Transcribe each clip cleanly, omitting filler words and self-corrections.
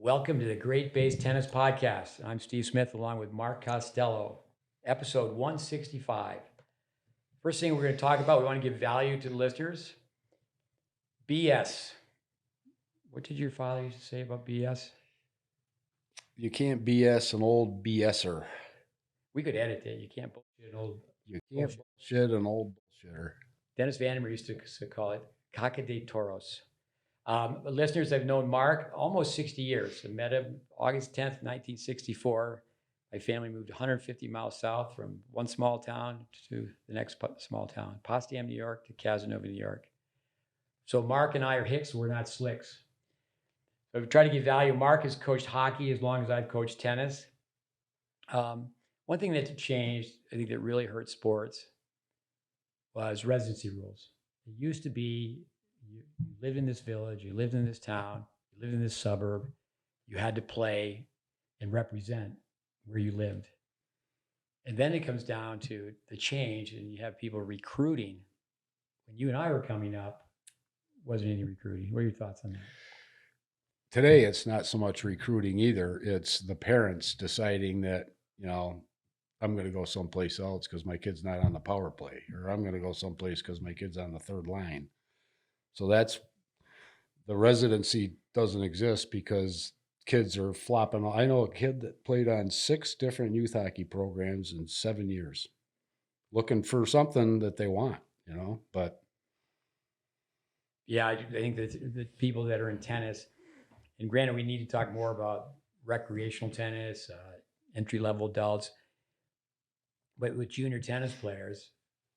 Welcome to the GreatBase Tennis Podcast. I'm Steve Smith along with Mark Costello, episode 165. First thing we're going to talk about, we want to give value to the listeners. BS. What did your father used to say about BS? You can't BS an old BSer. We could edit it. You can't bullshit an old You can't bullshit an old bullshitter. Dennis Vandermeer used to call it caca de toros. Listeners, I've known Mark almost 60 years. I met him August 10th, 1964. My family moved 150 miles south from one small town to the next small town, Potsdam, New York to Casanova, New York. So Mark and I are Hicks, we're not Slicks. So we try to give value. Mark has coached hockey as long as I've coached tennis. One thing that's changed, I think that really hurt sports was residency rules. It used to be you lived in this village, you lived in this town, you lived in this suburb, you had to play and represent where you lived. And then it comes down to the change, and you have people recruiting. When you and I were coming up, wasn't any recruiting. What are your thoughts on that? Today, it's not so much recruiting either. It's the parents deciding that, I'm going to go someplace else because my kid's not on the power play, or I'm going to go someplace because my kid's on the third line. So that's the residency doesn't exist because kids are flopping. I know a kid that played on 6 different youth hockey programs in 7 years, looking for something that they want, but. Yeah, I think that the people that are in tennis, and granted, we need to talk more about recreational tennis, entry-level adults, but with junior tennis players,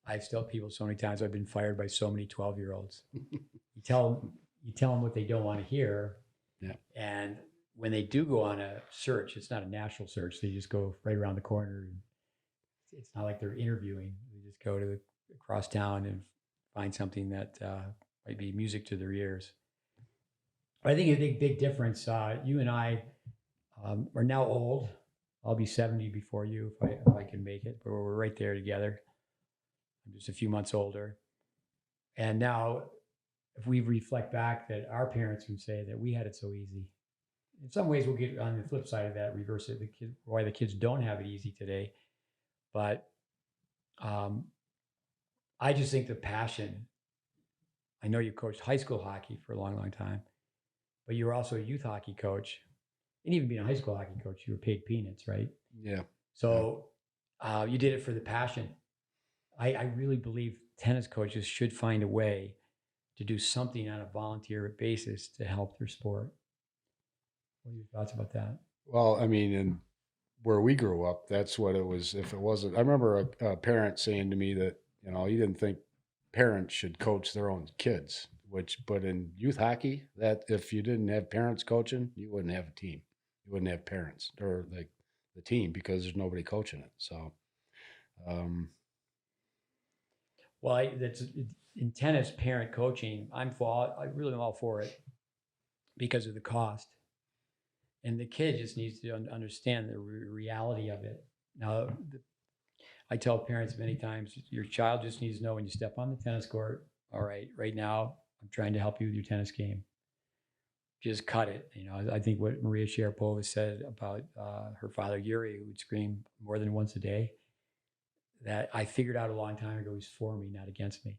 I've told people so many times I've been fired by so many 12-year-olds. You tell them what they don't want to hear. Yeah. And when they do go on a search, it's not a national search. They just go right around the corner. And it's not like they're interviewing. They just go to across town and find something that might be music to their ears. But I think a big difference. You and I are now old. I'll be 70 before you if I can make it, but we're right there together. I'm just a few months older. And now, if we reflect back, that our parents would say that we had it so easy. In some ways, we'll get on the flip side of that, reverse it, why the kids don't have it easy today. But I just think the passion. I know you coached high school hockey for a long, long time, but you were also a youth hockey coach. And even being a high school hockey coach, you were paid peanuts, right? Yeah. So you did it for the passion. I really believe tennis coaches should find a way to do something on a volunteer basis to help their sport. What are your thoughts about that? Well, I mean, and where we grew up, that's what it was. If it wasn't, I remember a parent saying to me that, he didn't think parents should coach their own kids, but in youth hockey, that if you didn't have parents coaching, you wouldn't have a team. You wouldn't have parents or like the team because there's nobody coaching it. So, well, that's in tennis, parent coaching. I really am all for it because of the cost. And the kid just needs to understand the reality of it. Now, I tell parents many times, your child just needs to know when you step on the tennis court, all right, right now, I'm trying to help you with your tennis game. Just cut it. I think what Maria Sharapova said about her father, Yuri, who would scream more than once a day, that I figured out a long time ago, he's for me, not against me.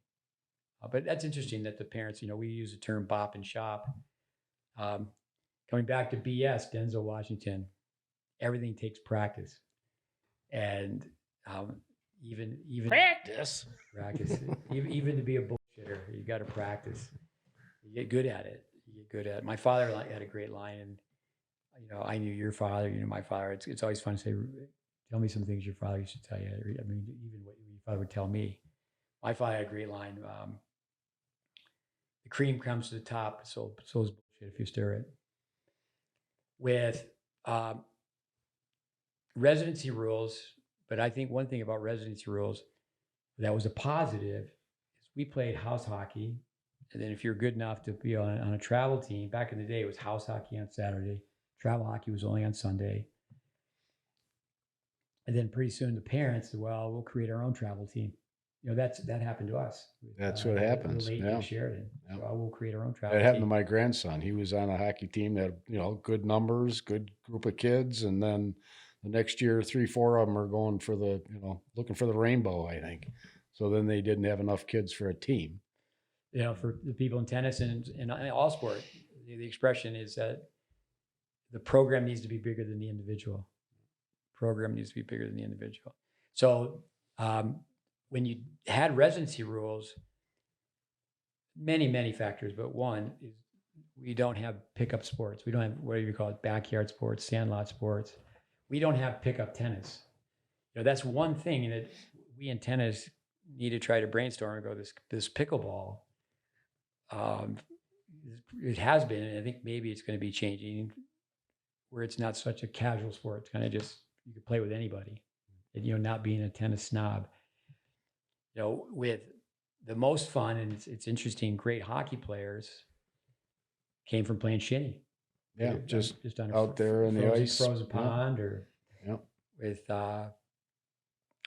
But that's interesting that the parents, we use the term bop and shop. Coming back to BS, Denzel Washington, everything takes practice. And even practice, even to be a bullshitter, you got to practice. You get good at it. My father had a great line, and I knew your father, my father. It's always fun to say, tell me some things your father used to tell you. I mean, even what your father would tell me. My father had a great line. The cream comes to the top, so is bullshit if you stir it. With residency rules, but I think one thing about residency rules that was a positive is we played house hockey. And then if you're good enough to be on a travel team, back in the day, it was house hockey on Saturday. Travel hockey was only on Sunday. And then pretty soon the parents said, well, we'll create our own travel team. that happened to us. That's what The happens. late Yeah. Dick Sheridan. Yeah. So we'll create our own travel That happened to team. my grandson. He was on a hockey team that had, good numbers, good group of kids. And then the next year, 3, 4 of them are going for looking for the rainbow, I think. So then they didn't have enough kids for a team. For the people in tennis and in all sport, the expression is that the program needs to be bigger than the individual. Program needs to be bigger than the individual. So when you had residency rules, many factors, but one is we don't have pickup sports. We don't have whatever you call it, backyard sports, sandlot sports. We don't have pickup tennis. That's one thing that we in tennis need to try to brainstorm and go, this pickleball, it has been, and I think maybe it's going to be changing, where it's not such a casual sport. It's kind of just, you can play with anybody, and, not being a tennis snob. With the most fun, and it's interesting, great hockey players came from playing shinny. Yeah, just on out there in the ice, frozen pond, or with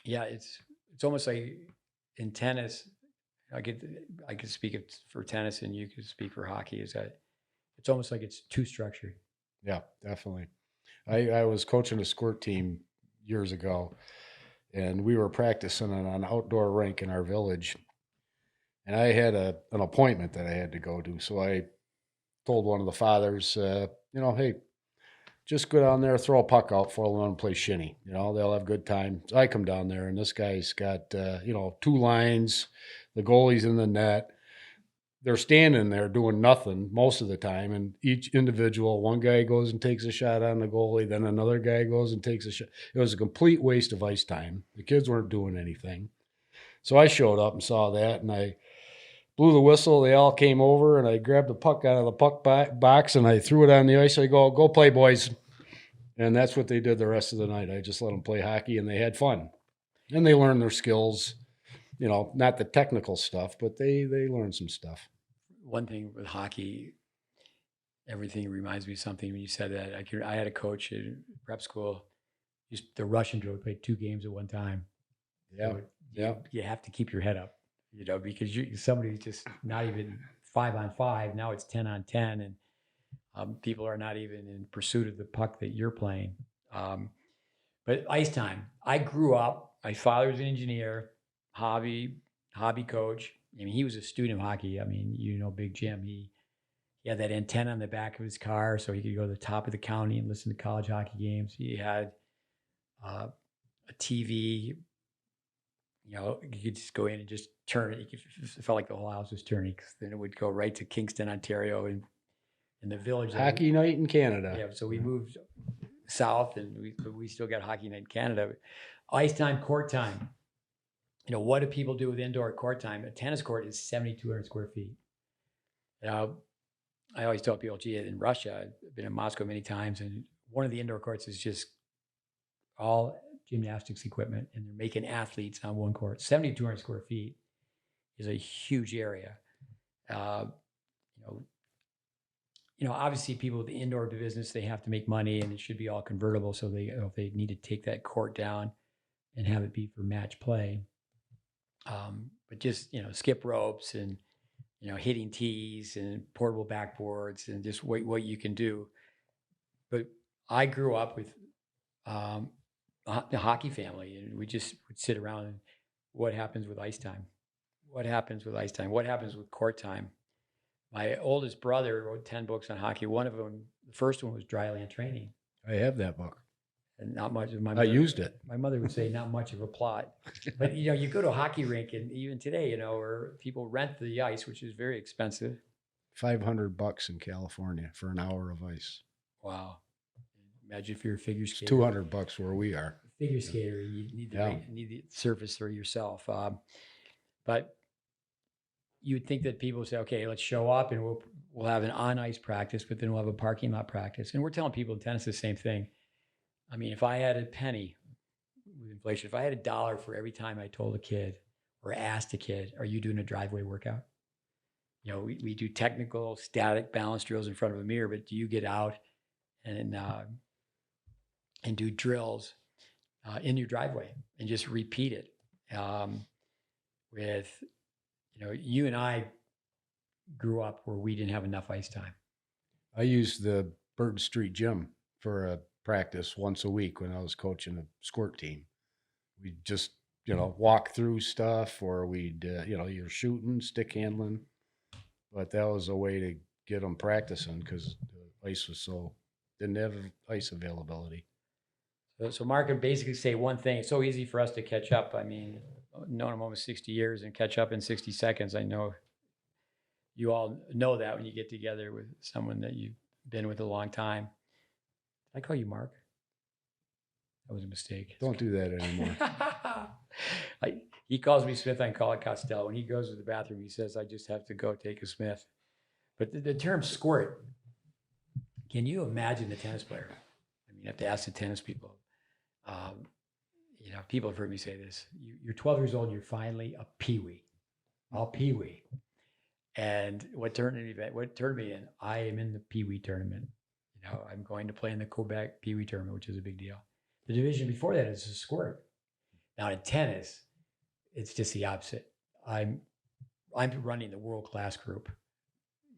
it's almost like in tennis. I could speak for tennis, and you could speak for hockey. Is that it's almost like it's too structured. Yeah, definitely. I was coaching a squirt team years ago, and we were practicing on an outdoor rink in our village. And I had an appointment that I had to go to. So I told one of the fathers, hey, just go down there, throw a puck out for them and play shinny. They'll have a good time. So I come down there, and this guy's got, 2 lines, the goalie's in the net. They're standing there doing nothing most of the time. And each individual, one guy goes and takes a shot on the goalie, then another guy goes and takes a shot. It was a complete waste of ice time. The kids weren't doing anything. So I showed up and saw that, and I blew the whistle. They all came over, and I grabbed the puck out of the puck box, and I threw it on the ice. I go play, boys. And that's what they did the rest of the night. I just let them play hockey, and they had fun. And they learned their skills, not the technical stuff, but they learned some stuff. One thing with hockey, everything reminds me of something when you said that. I had a coach in prep school, the Russian drill, played 2 games at one time. Yeah. So you have to keep your head up, because somebody's just not even 5-on-5. Now it's 10-on-10, and people are not even in pursuit of the puck that you're playing. But ice time. I grew up, my father was an engineer, hobby coach. I mean, he was a student of hockey. I mean, Big Jim, he had that antenna on the back of his car so he could go to the top of the county and listen to college hockey games. He had a TV. You could just go in and just turn it. It felt like the whole house was turning, because then it would go right to Kingston, Ontario, and in the village. Hockey night in Canada. Yeah, so we moved south, and we still got hockey night in Canada. Ice time, court time. What do people do with indoor court time? A tennis court is 7,200 square feet. I always tell people, gee, in Russia, I've been in Moscow many times, and one of the indoor courts is just all gymnastics equipment, and they're making athletes on one court. 7,200 square feet is a huge area. Obviously people with the indoor business, they have to make money, and it should be all convertible. So if they need to take that court down and have it be for match play. But just, skip ropes and, hitting tees and portable backboards and just what you can do. But I grew up with the hockey family, and we just would sit around and what happens with ice time? What happens with ice time? What happens with court time? My oldest brother wrote 10 books on hockey. One of them, the first one, was Dryland Training. I have that book. And not much of I used it. My mother would say not much of a plot. But, you go to a hockey rink, and even today, where people rent the ice, which is very expensive. $500 in California for an hour of ice. Wow. Imagine if you're a figure skater. It's $200 where we are. Figure skater, you need the surface for yourself. But you would think that people would say, okay, let's show up, and we'll have an on-ice practice, but then we'll have a parking lot practice. And we're telling people in tennis the same thing. I mean, if I had a penny with inflation, if I had $1 for every time I told a kid or asked a kid, are you doing a driveway workout? We do technical static balance drills in front of a mirror, but do you get out and do drills in your driveway and just repeat it? with, you and I grew up where we didn't have enough ice time. I used the Burton Street Gym for a practice once a week when I was coaching a squirt team. We just, walk through stuff, or we'd, you're shooting, stick handling. But that was a way to get them practicing because the ice didn't have ice availability. So Mark can basically say one thing. It's so easy for us to catch up. I mean, known him almost 60 years and catch up in 60 seconds. I know you all know that when you get together with someone that you've been with a long time. Did I call you Mark? That was a mistake. Don't do that anymore. He calls me Smith. I call it Costello. When he goes to the bathroom, he says, I just have to go take a Smith. But the term squirt, can you imagine the tennis player? I mean, you have to ask the tennis people. People have heard me say this. You're 12 years old, you're finally a peewee, all peewee. And what turned me in, I am in the peewee tournament. I'm going to play in the Quebec peewee tournament, which is a big deal. The division before that is a squirt. Now in tennis, it's just the opposite. I'm running the world-class group.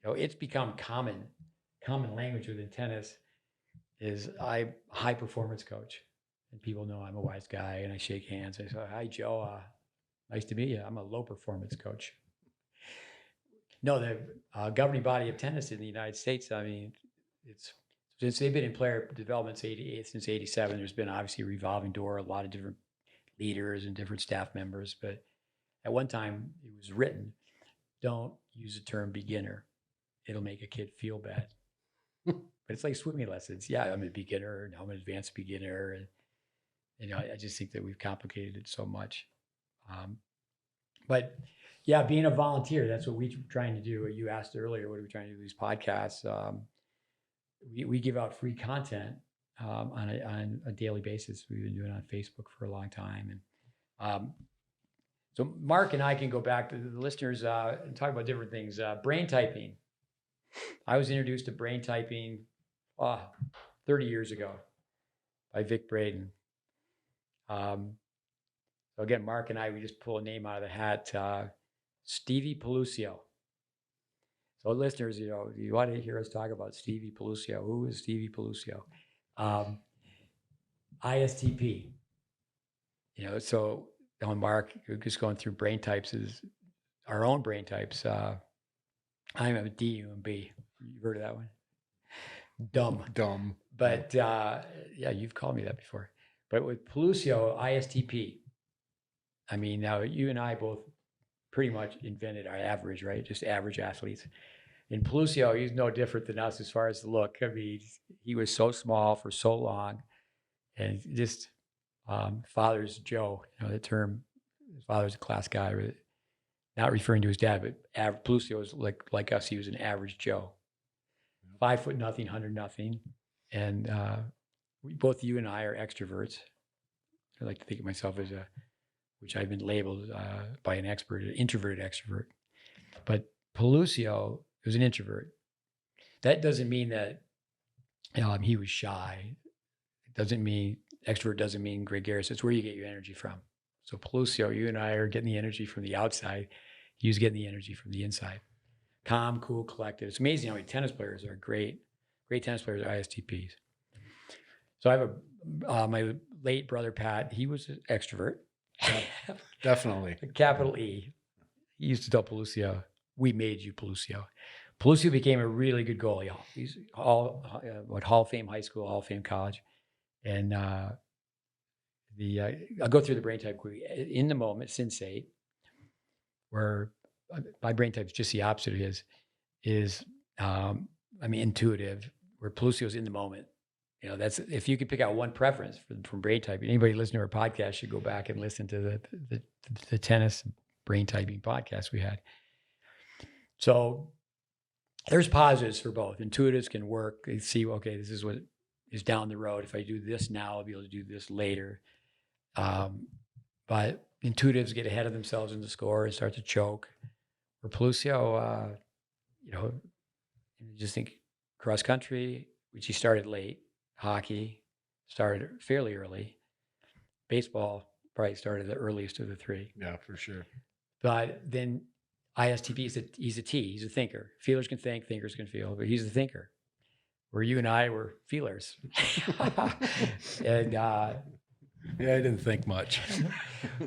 It's become common language within tennis is I'm a high performance coach, and people know I'm a wise guy, and I shake hands. I say, hi, Joe. Nice to meet you. I'm a low performance coach. No, the governing body of tennis in the United States, I mean, since they've been in player development since 87, there's been obviously a revolving door, a lot of different leaders and different staff members. But at one time, it was written, don't use the term beginner. It'll make a kid feel bad. But it's like swimming lessons. Yeah, I'm a beginner, and I'm an advanced beginner. And, I just think that we've complicated it so much. But yeah, being a volunteer, that's what we're trying to do. You asked earlier, what are we trying to do with these podcasts? We give out free content on a daily basis. We've been doing it on Facebook for a long time. And so Mark and I can go back to the listeners and talk about different things. Brain typing. I was introduced to brain typing 30 years ago by Vic Braden. So again, Mark and I, we just pull a name out of the hat, Stevie Pelusio. So listeners, you want to hear us talk about Stevie Pelusio. Who is Stevie Pelusio? ISTP. So on Mark, just going through brain types is our own brain types. I'm a D, U, and B. You've heard of that one? Dumb. But yeah, you've called me that before. But with Pelusio, ISTP, I mean, now you and I both pretty much invented our average, right? Just average athletes. And Pelusio, he's no different than us as far as the look. I mean, he was so small for so long. And just father's Joe, the term, his father's a class guy, right? Not referring to his dad, but Pelusio was like us. He was an average Joe. 5 foot nothing, 100 nothing. And both you and I are extroverts. I like to think of myself as which I've been labeled by an expert, an introverted extrovert. But Pelusio was an introvert. That doesn't mean that he was shy. It doesn't mean extrovert doesn't mean gregarious. It's where you get your energy from. So Pelusio, you and I are getting the energy from the outside. He was getting the energy from the inside. Calm, cool, collected. It's amazing how many tennis players are great tennis players are ISTPs. So I have my late brother, Pat. He was an extrovert. Yeah, definitely. Capital E. He used to tell Pelusio, we made you, Pelusio. Pelusio became a really good goalie. He's Hall of Fame high school, Hall of Fame college. And I'll go through the brain type quickly. In the moment, sensate, where my brain type is just the opposite of his, is intuitive, where Pelusio's in the moment. That's, if you could pick out one preference from brain typing, anybody listening to our podcast should go back and listen to the tennis brain typing podcast we had. So there's positives for both. Intuitives can work. They see, okay, this is what is down the road. If I do this now, I'll be able to do this later. But intuitives get ahead of themselves in the score and start to choke. For Pelusio, just think cross country, which he started late. Hockey started fairly early. Baseball probably started the earliest of the three. Yeah, for sure. But then ISTP is he's a T. He's a thinker. Feelers can think, thinkers can feel, but he's a thinker. Where you and I were feelers. And Yeah, I didn't think much.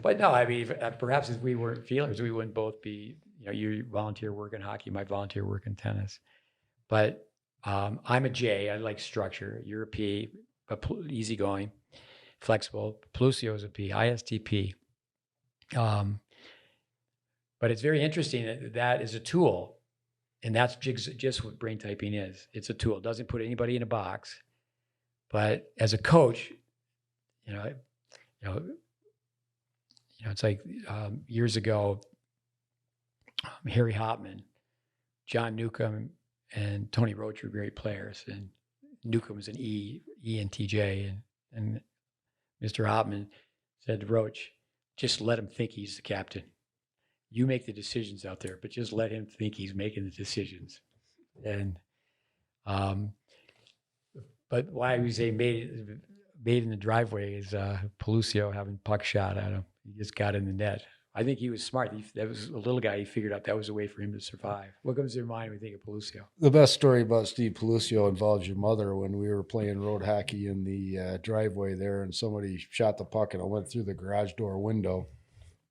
but no, I mean, perhaps if we weren't feelers, we wouldn't both be. You know, you volunteer work in hockey, might volunteer work in tennis. But I'm a J. I like structure. You're a P, but easygoing, flexible. Plusio is a P. ISTP. But it's very interesting that that is a tool, and that's just what brain typing is. It's a tool. It doesn't put anybody in a box. But as a coach, you know, it's like years ago, Harry Hopman, John Newcomb, and Tony Roach were great players. And Newcomb was an ENTJ, and Mr. Hopman said to Roach, just let him think he's the captain. You make the decisions out there, but just let him think he's making the decisions. And, but why we say made in the driveway is Pelusio having puck shot at him. He just got in the net. I think he was smart. That was a little guy. He figured out that was a way for him to survive. What comes to your mind when you think of Pelusio? The best story about Steve Pelusio involves your mother when we were playing road hockey in the driveway there, and somebody shot the puck and it went through the garage door window.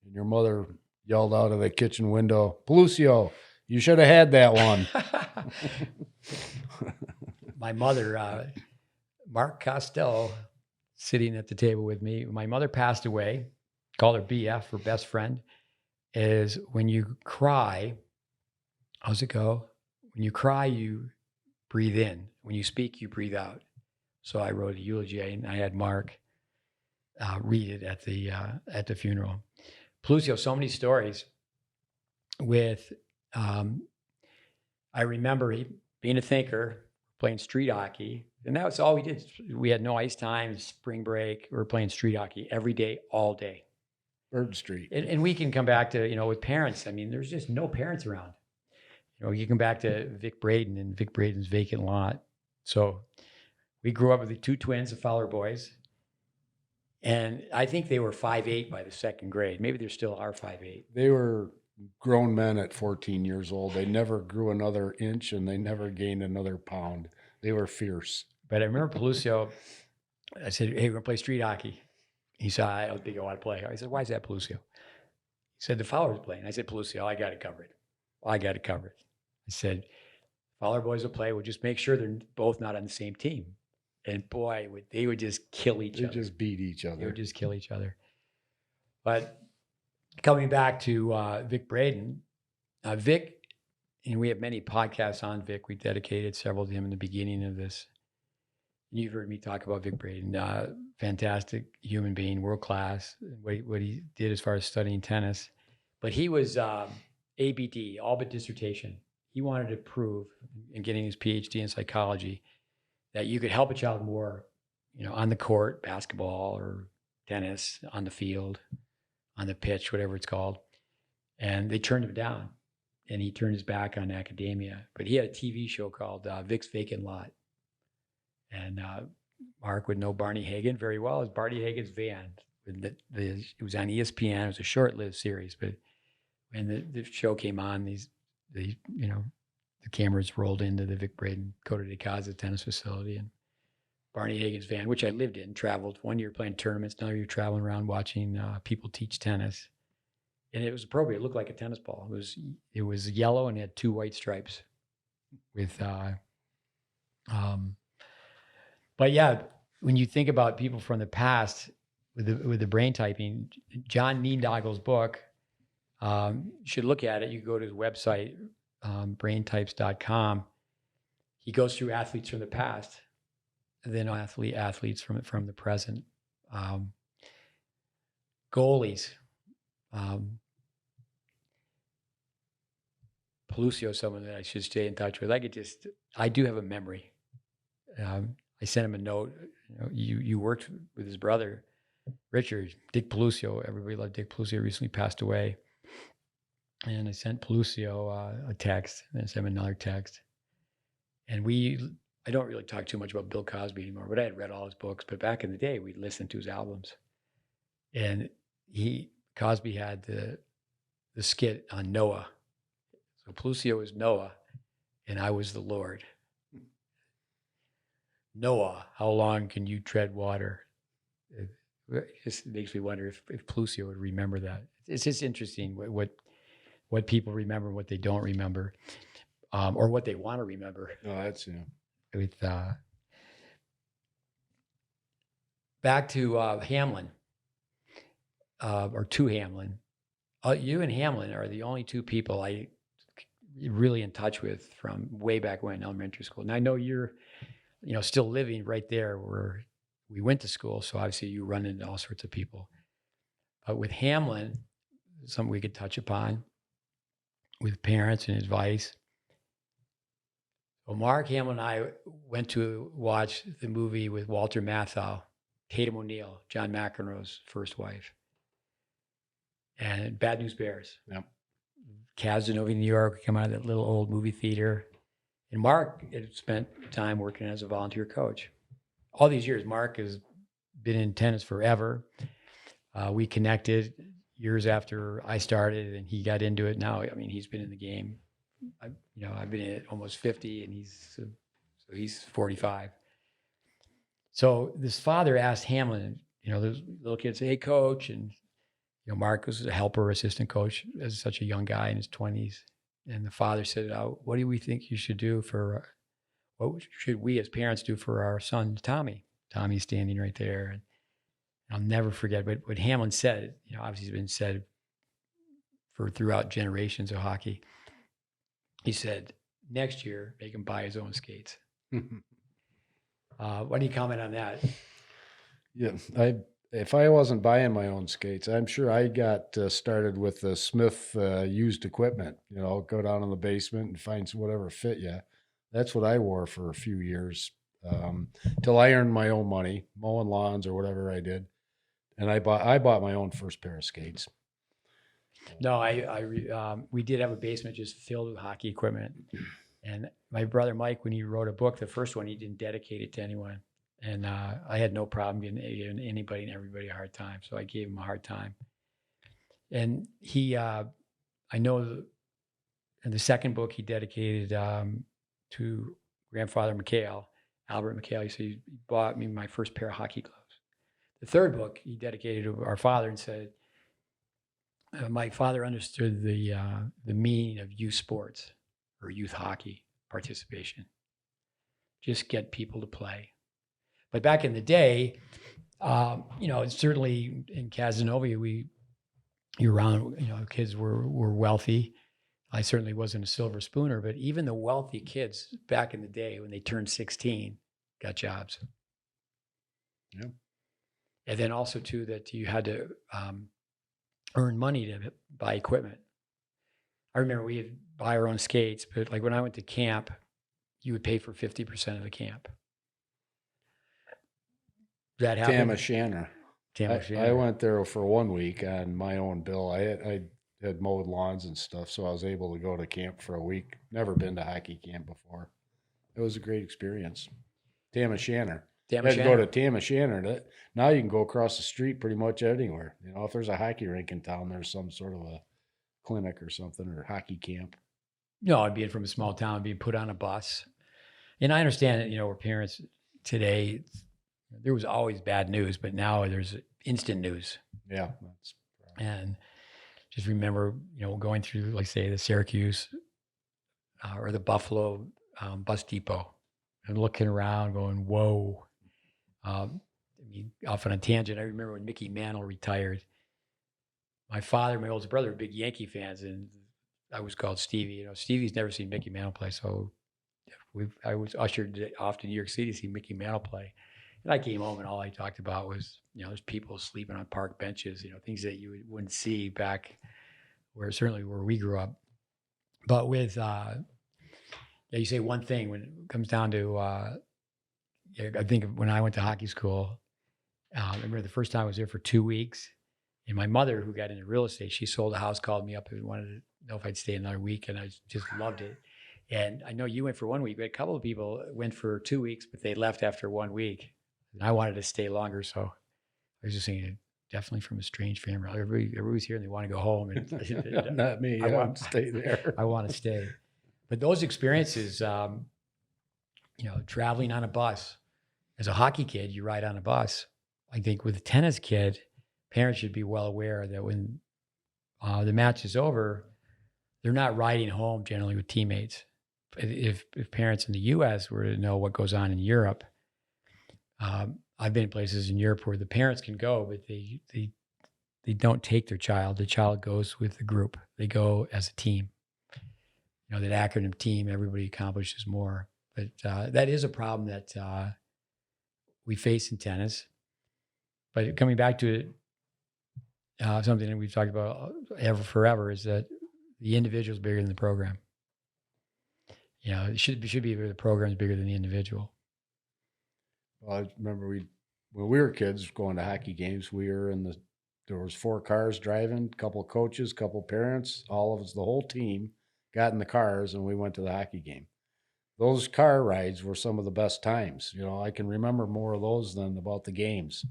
And your mother yelled out of the kitchen window, Pelusio, you should have had that one. My mother, Mark Costello, sitting at the table with me. My mother passed away. Called her BF, her best friend. Is when you cry, how's it go? When you cry, you breathe in. When you speak, you breathe out. So I wrote a eulogy, and I had Mark read it at the funeral. Pelusio, so many stories with, I remember being a thinker, playing street hockey, and that was all we did. We had no ice time, spring break. We were playing street hockey every day, all day. Bird Street. And we can come back to, with parents. I mean, there's just no parents around. You come back to Vic Braden and Vic Braden's vacant lot. So we grew up with the two twins, the Fowler boys. And I think they were 5'8" by the second grade. Maybe they still are 5'8". They were grown men at 14 years old. They never grew another inch and they never gained another pound. They were fierce. But I remember Pelusio, I said, hey, we're going to play street hockey. He said, I don't think I want to play. I said, why is that, Pelusio? He said, the Fowler's playing. I said, Pelusio, I got it covered. I got it covered. I said, Fowler boys will play. We'll just make sure they're both not on the same team. And boy, they would just kill each other. They just beat each other. They would just kill each other. But coming back to Vic Braden, Vic, and we have many podcasts on Vic. We dedicated several to him in the beginning of this. You've heard me talk about Vic Braden, fantastic human being, world class, what he did as far as studying tennis. But he was ABD, all but dissertation. He wanted to prove in getting his PhD in psychology that you could help a child more, on the court, basketball or tennis, on the field, on the pitch, whatever it's called. And they turned him down, and he turned his back on academia. But he had a TV show called Vic's Vacant Lot. And Mark would know Barney Hagen very well. It was Barney Hagen's van. It was on ESPN. It was a short-lived series, but when the show came on, the cameras rolled into the Vic Braden Coto de Casa tennis facility, and Barney Hagen's van, which I lived in, traveled 1 year playing tournaments, another year traveling around watching people teach tennis. And it was appropriate. It looked like a tennis ball. It was yellow and it had two white stripes with but yeah, when you think about people from the past with the brain typing, John Neendagel's book, you should look at it. You can go to his website, braintypes.com. He goes through athletes from the past, and then athletes from the present. Goalies. Pelusio, someone that I should stay in touch with. I do have a memory. I sent him a note. You worked with his brother, Richard, Dick Pelusio. Everybody loved Dick Pelusio. Recently passed away. And I sent Pelusio a text, and I sent him another text. And I don't really talk too much about Bill Cosby anymore, but I had read all his books. But back in the day, we'd listen to his albums. And Cosby had the skit on Noah. So Plusio was Noah, and I was the Lord. Noah, how long can you tread water? It just makes me wonder if Plusio would remember that. It's just interesting what people remember, what they don't remember, or what they want to remember. No, that's With back to Hamlin, or to Hamlin. You and Hamlin are the only two people I really in touch with from way back when, elementary school. And I know you're, still living right there where we went to school. So obviously you run into all sorts of people. But with Hamlin, something we could touch upon with parents and advice. Well, Mark Hamlin and I went to watch the movie with Walter Matthau, Tatum O'Neill, John McEnroe's first wife, and Bad News Bears. Yep. Casanova, New York, we come out of that little old movie theater. And Mark had spent time working as a volunteer coach. All these years, Mark has been in tennis forever. We connected years after I started, and he got into it. Now, I mean, he's been in the game. I've been in it almost 50, and he's 45. So this father asked Hamlin, those little kids say, "Hey, coach," and Mark was a helper, assistant coach as such a young guy in his 20s. And the father said, "What do we think you should do what should we as parents do for our son, Tommy?" Tommy's standing right there. And I'll never forget what Hamlin said. Obviously it's been said throughout generations of hockey. He said, "Next year, make him buy his own skates." What do you comment on that? Yeah, if I wasn't buying my own skates, I'm sure I got started with the Smith used equipment. Go down in the basement and find whatever fit you. That's what I wore for a few years till I earned my own money, mowing lawns or whatever I did, and I bought my own first pair of skates. No, we did have a basement just filled with hockey equipment, and my brother Mike, when he wrote a book, the first one, he didn't dedicate it to anyone. And I had no problem giving anybody and everybody a hard time. So I gave him a hard time. And he, I know in the second book he dedicated to grandfather McHale, Albert McHale. He said, "He bought me my first pair of hockey gloves." The third book he dedicated to our father and said, "My father understood the meaning of youth sports or youth hockey participation. Just get people to play." But back in the day, certainly in Casanova, you're around, kids were wealthy. I certainly wasn't a silver spooner, but even the wealthy kids back in the day, when they turned 16, got jobs. Yeah. And then also too, that you had to earn money to buy equipment. I remember we'd buy our own skates, but like when I went to camp, you would pay for 50% of the camp. That happened? Tam I went there for 1 week on my own bill. I had mowed lawns and stuff, so I was able to go to camp for a week. Never been to hockey camp before. It was a great experience. Tam I had to go to Tam. Now you can go across the street pretty much anywhere. If there's a hockey rink in town, there's some sort of a clinic or something, or hockey camp. No, being from a small town, being put on a bus. And I understand that, where parents today, there was always bad news, but now there's instant news. Yeah. And just remember, going through, like say, the Syracuse or the Buffalo bus depot and looking around going, whoa. Off on a tangent, I remember when Mickey Mantle retired, my father and my oldest brother were big Yankee fans, and I was called Stevie. Stevie's never seen Mickey Mantle play, so I was ushered off to New York City to see Mickey Mantle play. And I came home and all I talked about was, there's people sleeping on park benches, things that you wouldn't see back where we grew up. But with, you say one thing when it comes down to, I think when I went to hockey school, I remember the first time I was there for 2 weeks, and my mother, who got into real estate, she sold a house, called me up and wanted to know if I'd stay another week, and I just loved it. And I know you went for 1 week, but a couple of people went for 2 weeks, but they left after 1 week. And I wanted to stay longer, so I was just thinking, definitely from a strange family. Everybody's here and they want to go home. And Not me. I I want- want to stay there. I want to stay. But those experiences, traveling on a bus. As a hockey kid, you ride on a bus. I think with a tennis kid, parents should be well aware that when the match is over, they're not riding home generally with teammates. If parents in the U.S. were to know what goes on in Europe, I've been in places in Europe where the parents can go, but they don't take their child. The child goes with the group. They go as a team. That acronym team, everybody accomplishes more. But that is a problem that we face in tennis. But coming back to it, something that we've talked about forever is that the individual is bigger than the program. It should be the program is bigger than the individual. Well, I remember when we were kids going to hockey games, there was 4 cars driving, couple coaches, couple parents, all of us, the whole team got in the cars and we went to the hockey game. Those car rides were some of the best times. I can remember more of those than about the games.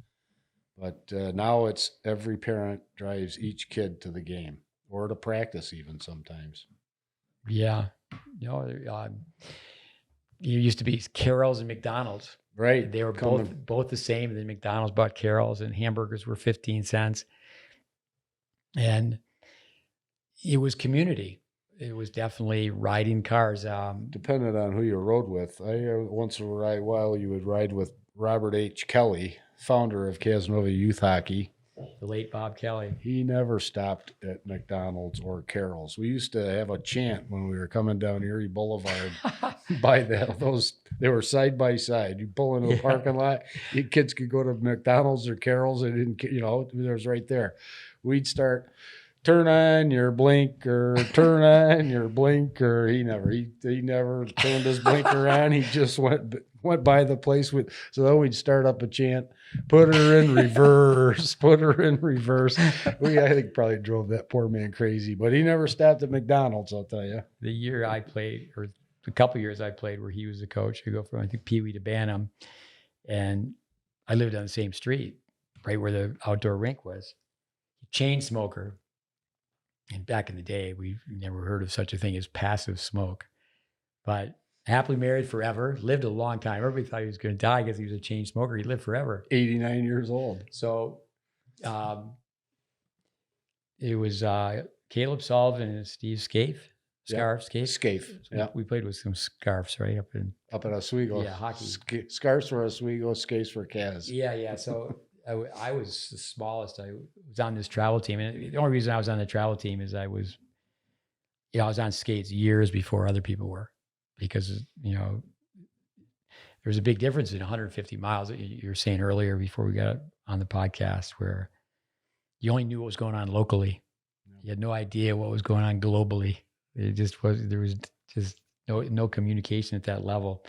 But now it's every parent drives each kid to the game or to practice even sometimes. Yeah. You used to be Carol's and McDonald's. Right. They were both the same. And then McDonald's bought Carol's and hamburgers were 15 cents. And it was community. It was definitely riding cars. Depended on who you rode with. Once in a while you would ride with Robert H. Kelly, founder of Casanova Youth Hockey. The late Bob Kelly. He never stopped at McDonald's or Carol's. We used to have a chant when we were coming down Erie Boulevard by those. They were side by side. You pull into a parking lot, you kids could go to McDonald's or Carol's. They didn't, it was right there. We'd start, turn on your blinker, turn on your blinker. He never turned his blinker on. He just went by the place so then we'd start up a chant, put her in reverse, put her in reverse. I think probably drove that poor man crazy, but he never stopped at McDonald's, I'll tell you. The year I played, or a couple years I played where he was the coach, I go from, I think, Pee Wee to Bantam. And I lived on the same street, right where the outdoor rink was. Chain smoker. And back in the day, we never heard of such a thing as passive smoke. But happily married forever, lived a long time. Everybody thought he was going to die because he was a chain smoker. He lived forever. 89 years old. So it was Caleb Sullivan and Steve Scaife. Scaife. Yeah. We played with some scarves, right? Up at Oswego. Yeah, hockey. Scarves for Oswego, Scaife for Kaz. Yeah. So I was the smallest. I was on this travel team. And the only reason I was on the travel team is I was on skates years before other people were. Because, there's a big difference in 150 miles that you were saying earlier before we got on the podcast, where you only knew what was going on locally. You had no idea what was going on globally. There was just no communication at that level.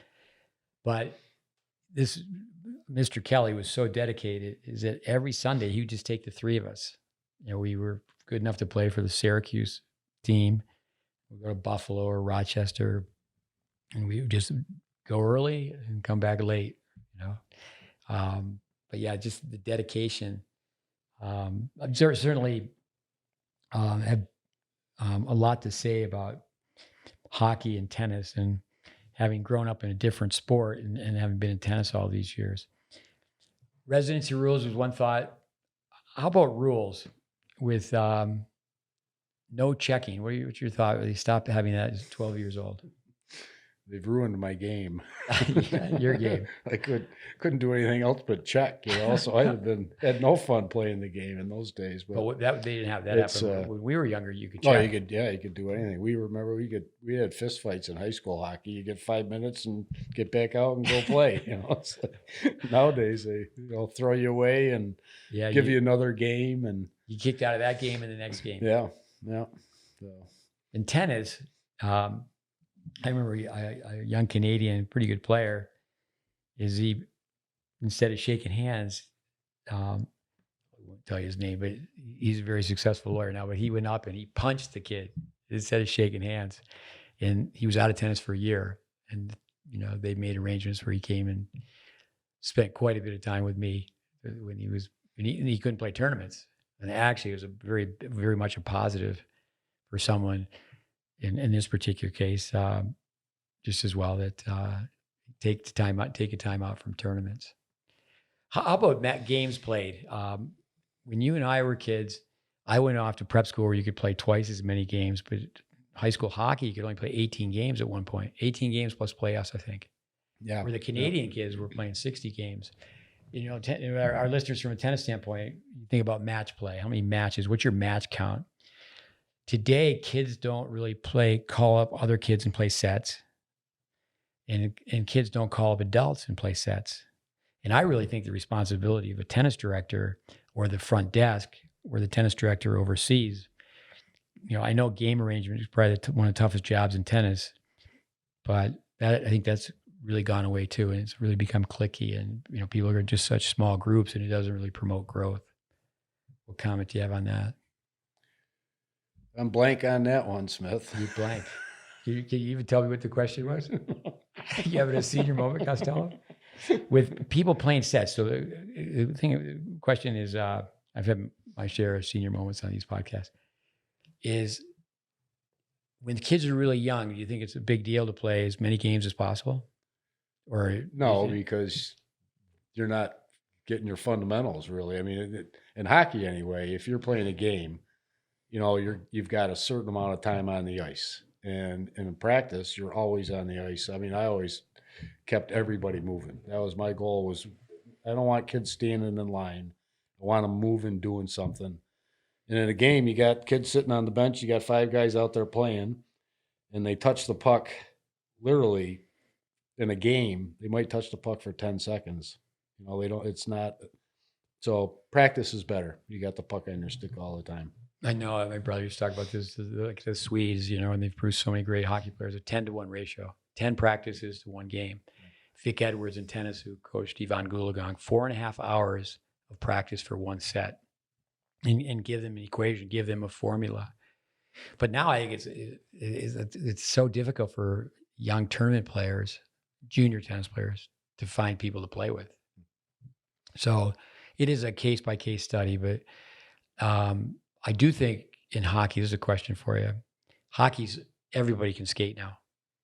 But this Mr. Kelly was so dedicated is that every Sunday he would just take the 3 of us. We were good enough to play for the Syracuse team. We'd go to Buffalo or Rochester. And we would just go early and come back late, But yeah, just the dedication. I certainly have a lot to say about hockey and tennis, and having grown up in a different sport and having been in tennis all these years. Residency rules was one thought. How about rules with no checking? What's your thought? They stopped having that at 12 years old. They've ruined my game. Yeah, your game. I couldn't do anything else but check, So I had no fun playing the game in those days. But they didn't have that happen. When we were younger, you could check. Oh, you could do anything. We had fist fights in high school hockey. You get 5 minutes and get back out and go play. It's like, nowadays they throw you away and give you another game, and you kicked out of that game in the next game. Yeah. So. In tennis, I remember a young Canadian, pretty good player, instead of shaking hands, I won't tell you his name, but he's a very successful lawyer now, but he went up and he punched the kid instead of shaking hands. And he was out of tennis for a year. And, they made arrangements where he came and spent quite a bit of time with me when he was and he couldn't play tournaments. And actually, it was a very much a positive for someone in this particular case, just as well that take a time out from tournaments. How about games played? When you and I were kids, I went off to prep school where you could play twice as many games, but high school hockey, you could only play 18 games at one point. 18 games plus playoffs, I think. Yeah. Where the Canadian kids were playing 60 games. You know, our listeners from a tennis standpoint, you think about match play. How many matches? What's your match count? Today, kids don't really call up other kids and play sets. And kids don't call up adults and play sets. And I really think the responsibility of a tennis director or the front desk or the tennis director oversees, you know, I know game arrangement is probably one of the toughest jobs in tennis, but I think that's really gone away too. And it's really become cliquey, and, you know, people are just such small groups, and it doesn't really promote growth. What comment do you have on that? I'm blank on that one, Smith. You blank. Can you even tell me what the question was? You having a senior moment, Costello? With people playing sets. So the question is, I've had my share of senior moments on these podcasts, is when the kids are really young, do you think it's a big deal to play as many games as possible? Or no, because you're not getting your fundamentals really. I mean, in hockey anyway, if you're playing a game, you know, you've got a certain amount of time on the ice. And in practice, you're always on the ice. I mean, I always kept everybody moving. That was my goal. Was I don't want kids standing in line. I want them moving, doing something. And in a game, you got kids sitting on the bench. You got 5 guys out there playing, and they touch the puck literally in a game. They might touch the puck for 10 seconds. You know, they don't. It's not. So practice is better. You got the puck on your stick all the time. I know my brother used to talk about this, like the Swedes, you know, and they've produced so many great hockey players, a 10-to-1 ratio, 10 practices to 1 game. Vic Edwards in tennis, who coached Ivan Gulagang, 4.5 hours of practice for 1 set, and give them an equation, give them a formula. But now I think it's so difficult for young tournament players, junior tennis players, to find people to play with. So it is a case-by-case study, but I do think in hockey, this is a question for you. Hockey's, everybody can skate now.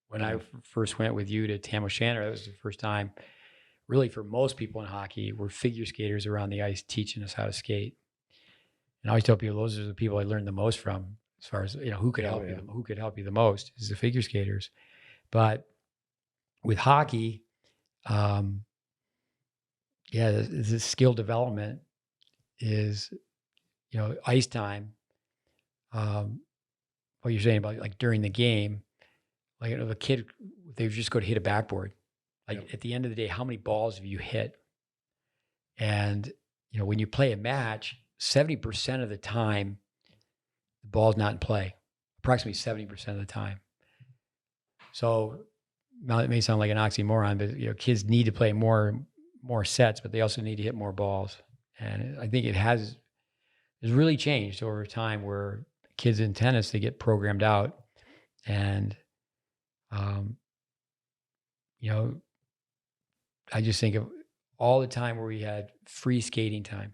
When I first went with you to Tam O'Shanter, that was the first time, really for most people in hockey, were figure skaters around the ice teaching us how to skate. And I always tell people those are the people I learned the most from, as far as, you know, who could help you the most is the figure skaters. But with hockey, the skill development is, you know, ice time. What you're saying about like during the game, like, you know, the kid, they just go to hit a backboard. Like at the end of the day, how many balls have you hit? And, you know, when you play a match, 70% of the time, the ball's not in play. Approximately 70% of the time. So now it may sound like an oxymoron, but, you know, kids need to play more sets, but they also need to hit more balls. And I think it's really changed over time, where kids in tennis, they get programmed out. And, you know, I just think of all the time where we had free skating time.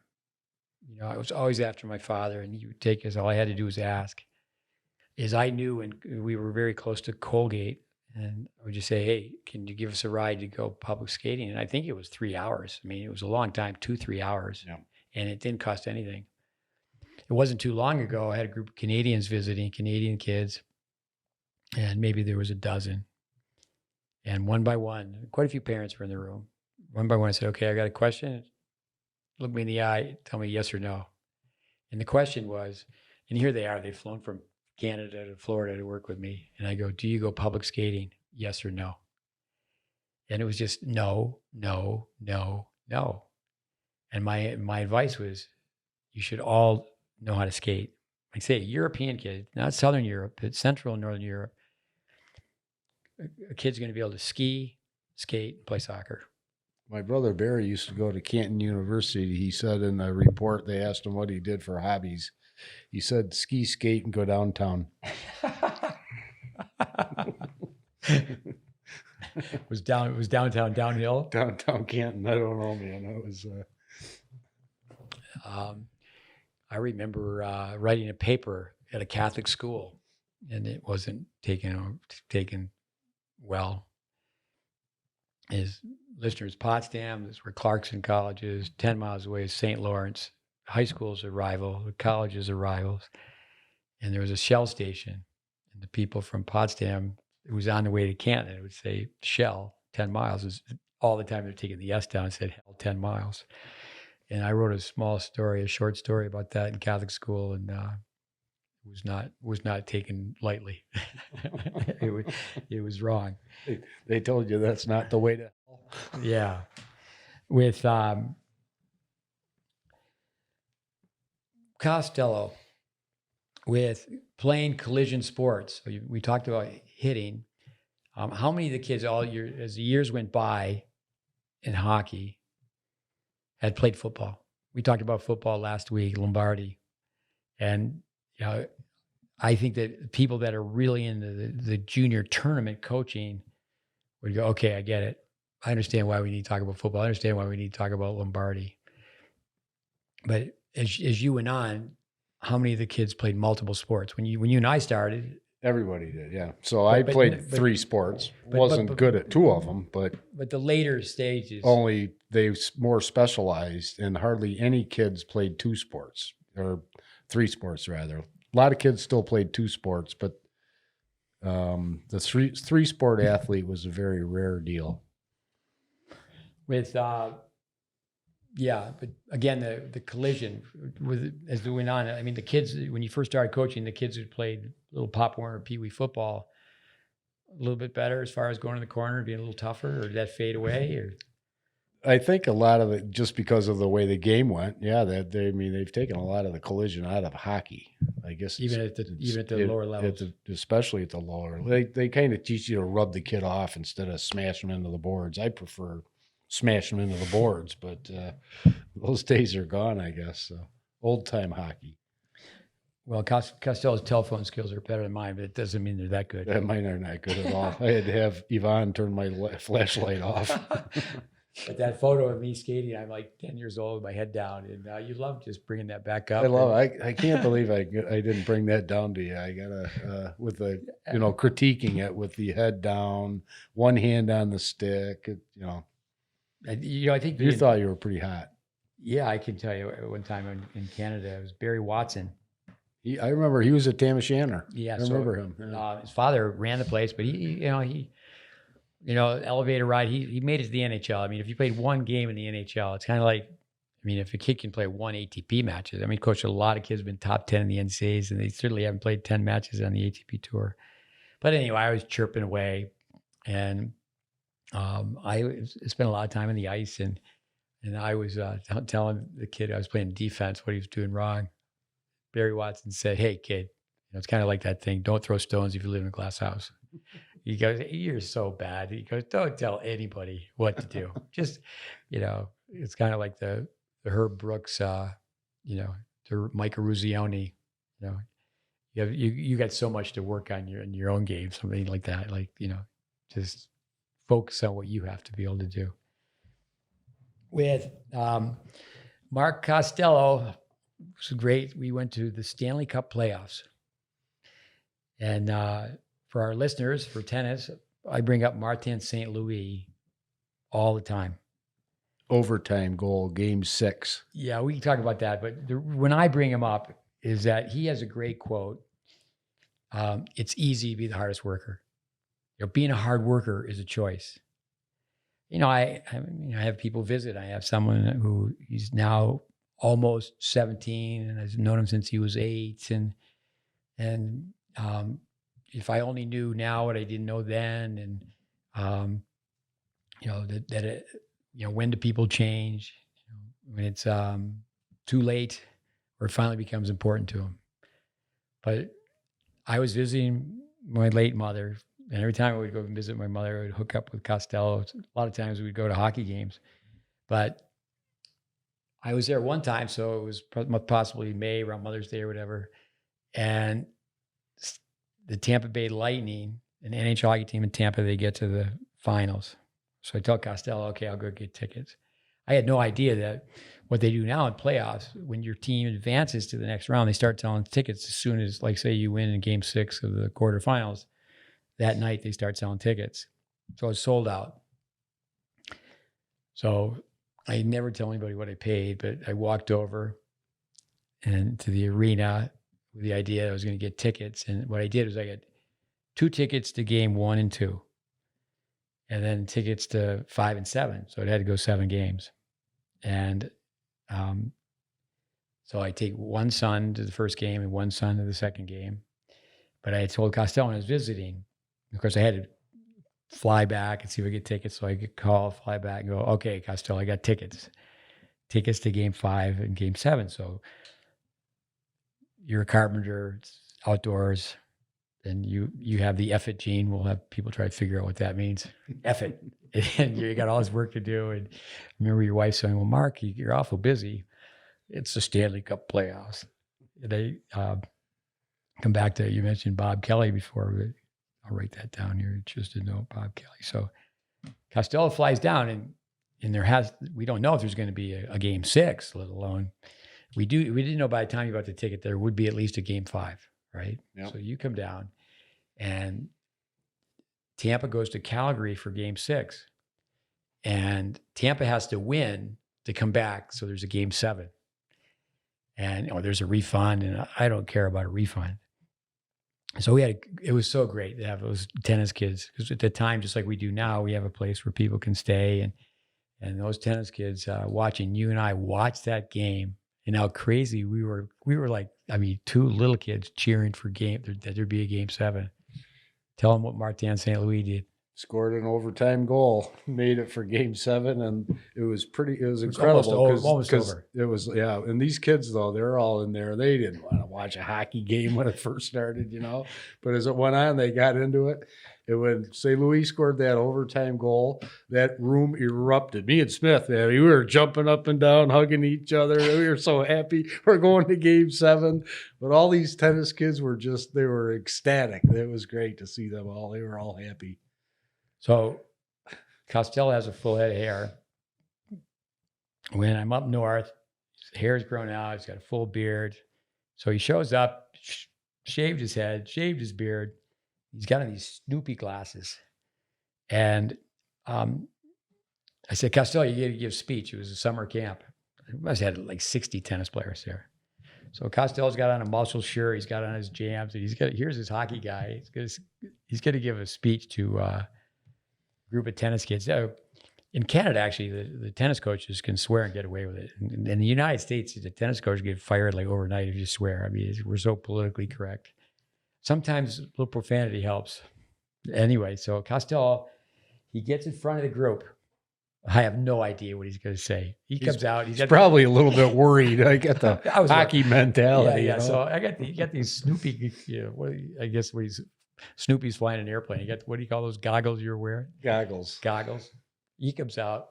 You know, I was always after my father, and he would take us. All I had to do was ask. I knew, and we were very close to Colgate, and I would just say, "Hey, can you give us a ride to go public skating?" And I think it was 3 hours. I mean, it was a long time, 2-3 hours, and it didn't cost anything. It wasn't too long ago, I had a group of Canadians visiting, Canadian kids, and maybe there was a dozen. And one by one, quite a few parents were in the room. One by one, I said, "Okay, I got a question. Look me in the eye, tell me yes or no." And the question was, and here they are, they've flown from Canada to Florida to work with me. And I go, "Do you go public skating? Yes or no?" And it was just no, no, no, no. And my advice was, you should all know how to skate. Like, say, a European kid, not Southern Europe, but Central and Northern Europe, a kid's going to be able to ski, skate, play soccer. My brother Barry used to go to Canton University. He said in a report, they asked him what he did for hobbies. He said ski, skate, and go downtown. Was downtown downhill? Downtown Canton. I don't know, man. That was I remember writing a paper at a Catholic school, and it wasn't taken well. His listeners, Potsdam, this were Clarkson colleges, 10 miles away is St. Lawrence. High school's a rival, the colleges are rivals. And there was a Shell station. And the people from Potsdam, it was on the way to Canton, it would say Shell, 10 miles. Is all the time they're taking the S down, it said hell, 10 miles. And I wrote a short story about that in Catholic school, and was not taken lightly. it was wrong. They told you that's not the way to hell. Yeah. With Costello, with playing collision sports, we talked about hitting. How many of the kids as the years went by in hockey had played football? We talked about football last week, Lombardi. And I think that people that are really into the junior tournament coaching would go, okay, I get it. I understand why we need to talk about football. I understand why we need to talk about Lombardi. But as you went on, how many of the kids played multiple sports? When you and I started, everybody did, yeah. So I played 3 sports. Wasn't good at 2 of them, but the later stages only they more specialized, and hardly any kids played 2 sports or 3 sports rather. A lot of kids still played 2 sports, but the three sport athlete was a very rare deal. With but again, the collision as we went on. I mean, the kids, when you first started coaching, the kids who played little Pop Warner Pee Wee football, a little bit better as far as going to the corner, being a little tougher, or did that fade away? Or I think a lot of it just because of the way the game went. Yeah, they've taken a lot of the collision out of hockey. I guess even at the lower levels, especially at the lower. They kind of teach you to rub the kid off instead of smashing them into the boards. I prefer smashing them into the boards, but those days are gone, I guess. So, old time hockey. Well, Costello's telephone skills are better than mine, but it doesn't mean they're that good. Mine are not good at all. I had to have Yvonne turn my flashlight off. But that photo of me skating, I'm like 10 years old with my head down, and you love just bringing that back up. I love it. I can't believe I didn't bring that down to you. I gotta with the critiquing it with the head down, one hand on the stick. I think you thought you were pretty hot. Yeah, I can tell you one time in Canada, it was Barry Watson. I remember he was a Tam-O-Shanter. Yeah, I remember him. Yeah. His father ran the place, but he elevator ride. He made it to the NHL. I mean, if you played one game in the NHL, it's kind of like, I mean, if a kid can play 1 ATP matches. I mean, coach, a lot of kids have been top 10 in the NCAAs, and they certainly haven't played 10 matches on the ATP tour. But anyway, I was chirping away, and I spent a lot of time on the ice, and I was telling the kid I was playing defense what he was doing wrong. Barry Watson said, "Hey, kid, it's kind of like that thing. Don't throw stones if you live in a glass house." He goes, "You're so bad." He goes, "Don't tell anybody what to do. Just, it's kind of like the Herb Brooks, the Mike Ruzioni, you got so much to work on in your own game, something like that. Like, just focus on what you have to be able to do." With Mark Costello, it was great. We went to the Stanley Cup playoffs. And for our listeners, for tennis, I bring up Martin St. Louis all the time. Overtime goal, game 6. Yeah, we can talk about that. But when I bring him up is that he has a great quote. It's easy to be the hardest worker. Being a hard worker is a choice. I have people visit. I have someone who he's now almost 17, and I've known him since he was 8. And if I only knew now what I didn't know then, and when do people change? When it's too late, or it finally becomes important to them. But I was visiting my late mother. And every time I would go and visit my mother, I would hook up with Costello. A lot of times we'd go to hockey games. But I was there one time, so it was possibly May, around Mother's Day or whatever. And the Tampa Bay Lightning, an NHL hockey team in Tampa, they get to the finals. So I tell Costello, okay, I'll go get tickets. I had no idea that what they do now in playoffs, when your team advances to the next round, they start selling tickets as soon as, like, say you win in game 6 of the quarterfinals. That night they start selling tickets. So it's sold out. So I never tell anybody what I paid, but I walked over and to the arena with the idea I was going to get tickets. And what I did was I got 2 tickets to game 1 and 2, and then tickets to 5 and 7. So it had to go 7 games. And so I take one son to the first game and one son to the second game. But I had told Costello when I was visiting, of course, I had to fly back and see if I get tickets. So I could call, fly back and go, okay, Costello, I got tickets to game 5 and game 7. So you're a carpenter, it's outdoors, and you have the F it gene. We'll have people try to figure out what that means. F it. And you got all this work to do. And I remember your wife saying, well, Mark, you're awful busy. It's the Stanley Cup playoffs. They come back to, you mentioned Bob Kelly before, but I'll write that down here just to know Bob Kelly. So Costello flies down, and we don't know if there's going to be a game 6, let alone we didn't know by the time you bought the ticket there would be at least a game 5, right? Yep. So you come down, and Tampa goes to Calgary for game 6, and Tampa has to win to come back. So there's a game 7, and there's a refund, and I don't care about a refund. So it was so great to have those tennis kids, because at the time, just like we do now, we have a place where people can stay, and those tennis kids watching you and I watch that game, and how crazy we were like, 2 little kids cheering for that there'd be a game 7. Tell them what Martin St. Louis did. Scored an overtime goal, made it for game 7, and it was incredible almost over. It was, yeah. And these kids, though, they're all in there. They didn't want to watch a hockey game when it first started, but as it went on, they got into it. And when St. Louis scored that overtime goal, that room erupted. Me and Smith, man, we were jumping up and down, hugging each other. We were so happy. We're going to game 7. But all these tennis kids they were ecstatic. It was great to see them all. They were all happy. So Costello has a full head of hair. When I'm up north, his hair's grown out. He's got a full beard. So he shows up, shaved his head, shaved his beard. He's got on these Snoopy glasses. And I said, Costello, you got to give a speech. It was a summer camp. We must have had like 60 tennis players there. So Costello's got on a muscle shirt. He's got on his jams. And here's his hockey guy. He's going to give a speech to group of tennis kids. In Canada, actually, the tennis coaches can swear and get away with it. In the United States, the tennis coach get fired like overnight if you swear. We're so politically correct. Sometimes a little profanity helps. Anyway, so Costello, he gets in front of the group. I have no idea what he's going to say. He comes out. He's probably a little bit worried. I get the hockey mentality. Yeah. So you got these Snoopy. Snoopy's flying an airplane. You got, what do you call those goggles you're wearing? Goggles. He comes out.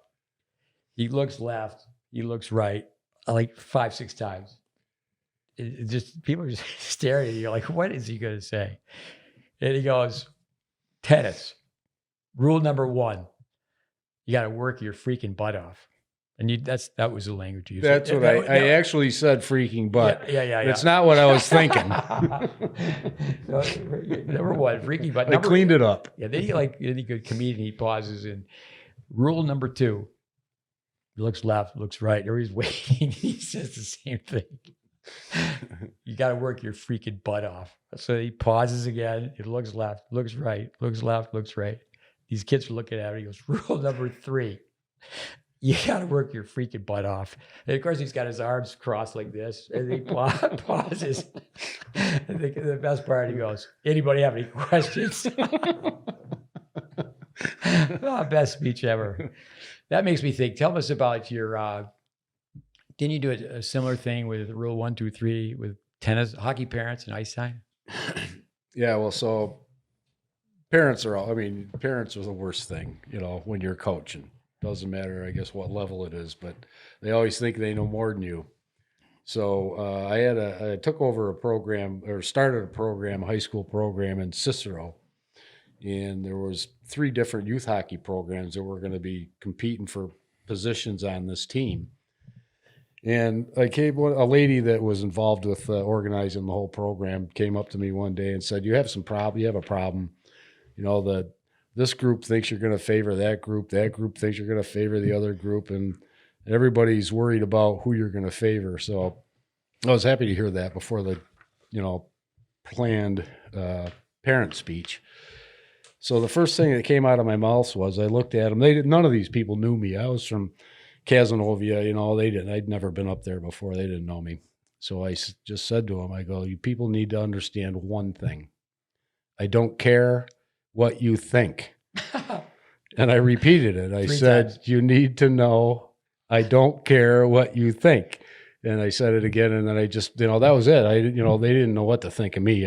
He looks left. He looks right, like 5-6 times. It just, people are just staring at you like, what is he going to say? And he goes, tennis. Rule number 1. You got to work your freaking butt off. And that was the language you used. That's what I actually said, freaking butt. Yeah. It's not what I was thinking. No, number 1, freaking butt. I cleaned it up. Yeah, then he, like any good comedian, he pauses. And rule number 2, he looks left, looks right. Everybody's waiting. He says the same thing. You got to work your freaking butt off. So he pauses again. He looks left, looks right, looks left, looks right. These kids are looking at him. He goes, rule number 3. You got to work your freaking butt off. And of course, he's got his arms crossed like this, and he pauses. And the best part, he goes, anybody have any questions? Best speech ever. That makes me think. Tell us about your, didn't you do a similar thing with rule 1, 2, 3 with tennis, hockey parents and ice time? Yeah, well, so parents are the worst thing, when you're coaching. Doesn't matter, I guess, what level it is, but they always think they know more than you. So I took over started a program, a high school program in Cicero, and there was 3 different youth hockey programs that were going to be competing for positions on this team. And a lady that was involved with organizing the whole program came up to me one day and said, you have a problem. This group thinks you're going to favor that group thinks you're going to favor the other group, and everybody's worried about who you're going to favor. So I was happy to hear that before the, planned parent speech. So the first thing that came out of my mouth was I looked at them. None of these people knew me. I was from Casanova, they didn't. I'd never been up there before. They didn't know me. So I just said to them, I go, you people need to understand one thing. I don't care what you think. And I repeated it. I said, you need to know I don't care what you think. And I said it again, and then I just, that was it. They didn't know what to think of me.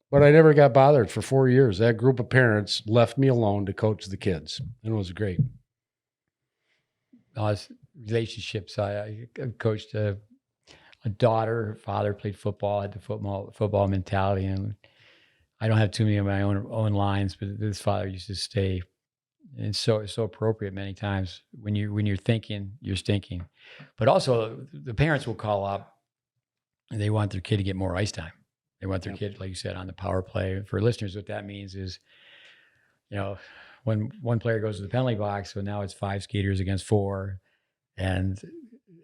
But I never got bothered for 4 years. That group of parents left me alone to coach the kids, and it was great. Relationships. I coached a daughter. Her father played football, had the football mentality, and I don't have too many of my own lines, but this father used to stay. And it's so appropriate many times when you're thinking, you're stinking. But also the parents will call up and they want their kid to get more ice time. They want their kid, like you said, on the power play. For listeners, what that means is, when one player goes to the penalty box, so now it's 5 skaters against 4, and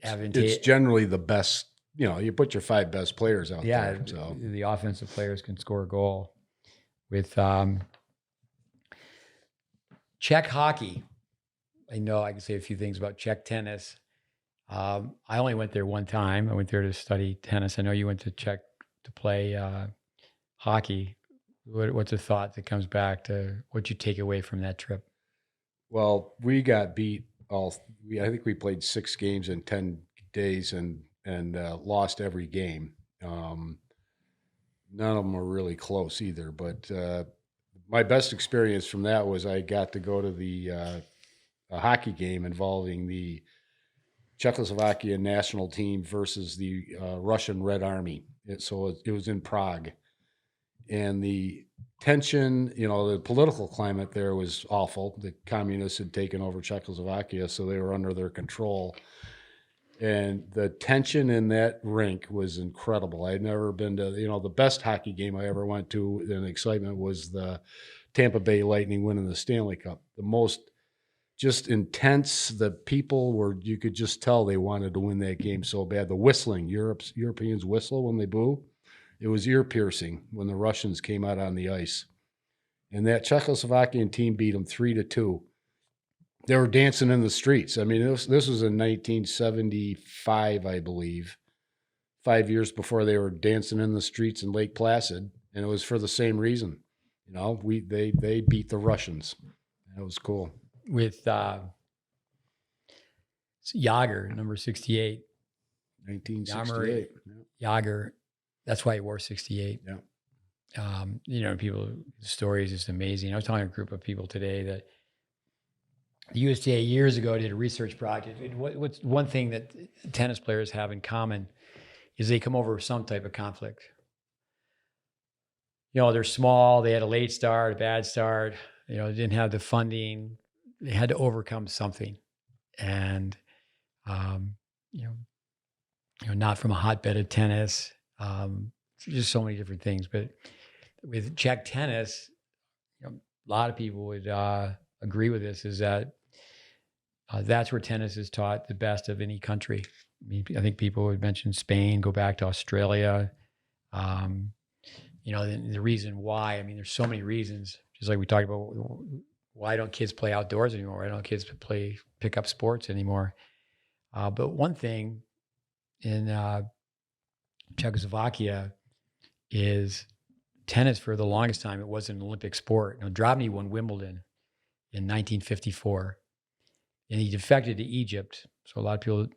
it's generally the best. You put your 5 best players out there. So the offensive players can score a goal. With Czech hockey, I know I can say a few things about Czech tennis. I only went there one time. I went there to study tennis. I know you went to Czech to play hockey. What's a thought that comes back to what you take away from that trip? Well, we got beat I think we played 6 games in 10 days and lost every game. None of them were really close either, but my best experience from that was I got to go to a hockey game involving the Czechoslovakia national team versus the Russian Red Army. It was in Prague, and the tension, the political climate there was awful. The communists had taken over Czechoslovakia, so they were under their control. And the tension in that rink was incredible. I had never been to, the best hockey game I ever went to in excitement was the Tampa Bay Lightning winning the Stanley Cup. The most just intense, the people were, you could just tell they wanted to win that game so bad. The whistling, Europeans whistle when they boo. It was ear piercing when the Russians came out on the ice. And that Czechoslovakian team beat them 3-2. They were dancing in the streets. I mean, this was in 1975, I believe, 5 years before they were dancing in the streets in Lake Placid, and it was for the same reason. They beat the Russians. That was cool. With Yager, number 68. 1968. Yager, that's why he wore 68. Yeah. People, the story is just amazing. I was telling a group of people today that the USTA years ago did a research project. What's one thing that tennis players have in common is they come over with some type of conflict. They're small. They had a late start, a bad start. They didn't have the funding. They had to overcome something, and not from a hotbed of tennis. Just so many different things. But with Czech tennis, a lot of people would agree with this. Is that that's where tennis is taught the best of any country. I think people would mention Spain, go back to Australia. The reason why, there's so many reasons, just like we talked about, why don't kids play outdoors anymore? Why don't kids pick up sports anymore? But one thing in Czechoslovakia is tennis. For the longest time, it wasn't an Olympic sport. Drobny won Wimbledon in 1954, and he defected to Egypt. So a lot of people,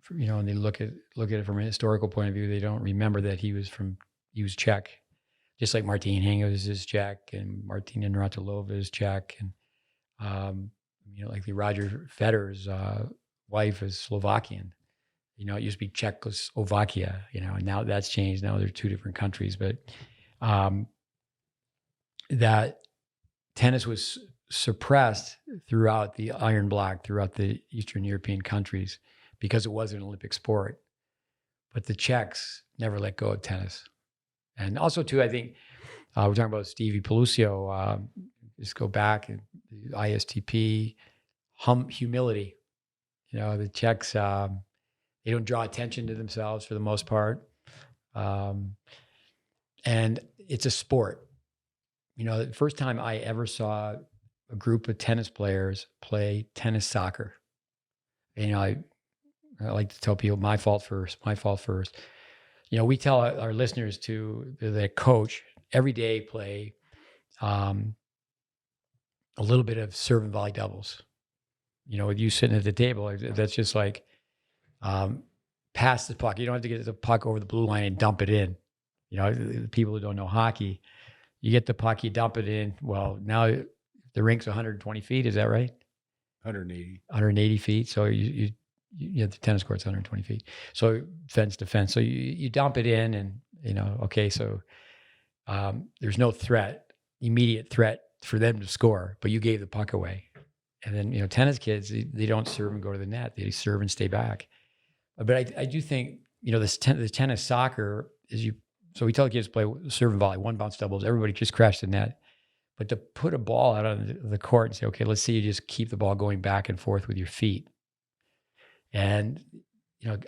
when they look at it from a historical point of view, they don't remember that he was Czech. Just like Martin Hingis is Czech, and Martina Navratilova is Czech, and like the Roger Federer's wife is Slovakian. It used to be Czechoslovakia, and now that's changed. Now they're 2 different countries, but that tennis was suppressed throughout the Iron Bloc, throughout the Eastern European countries, because it was an Olympic sport. But the Czechs never let go of tennis. And also, too, I think we're talking about Stevie Pelusio. Just go back and the ISTP, humility. The Czechs, they don't draw attention to themselves for the most part. And it's a sport. The first time I ever saw a group of tennis players play tennis soccer. I like to tell people my fault first. We tell our listeners to the coach every day play a little bit of serve and volley doubles. With you sitting at the table, that's just like pass the puck. You don't have to get the puck over the blue line and dump it in. The people who don't know hockey, you get the puck, you dump it in. Well, now the rink's 120 feet. Is that right? 180 feet. So you the tennis court's 120 feet. So fence to fence. So you dump it in and, okay. So there's no immediate threat for them to score, but you gave the puck away. And then, tennis kids, they don't serve and go to the net. They serve and stay back. But I do think, the tennis soccer so we tell the kids to play serve and volley, one bounce doubles, everybody just crash the net. But to put a ball out on the court and say, okay, let's see you just keep the ball going back and forth with your feet. And,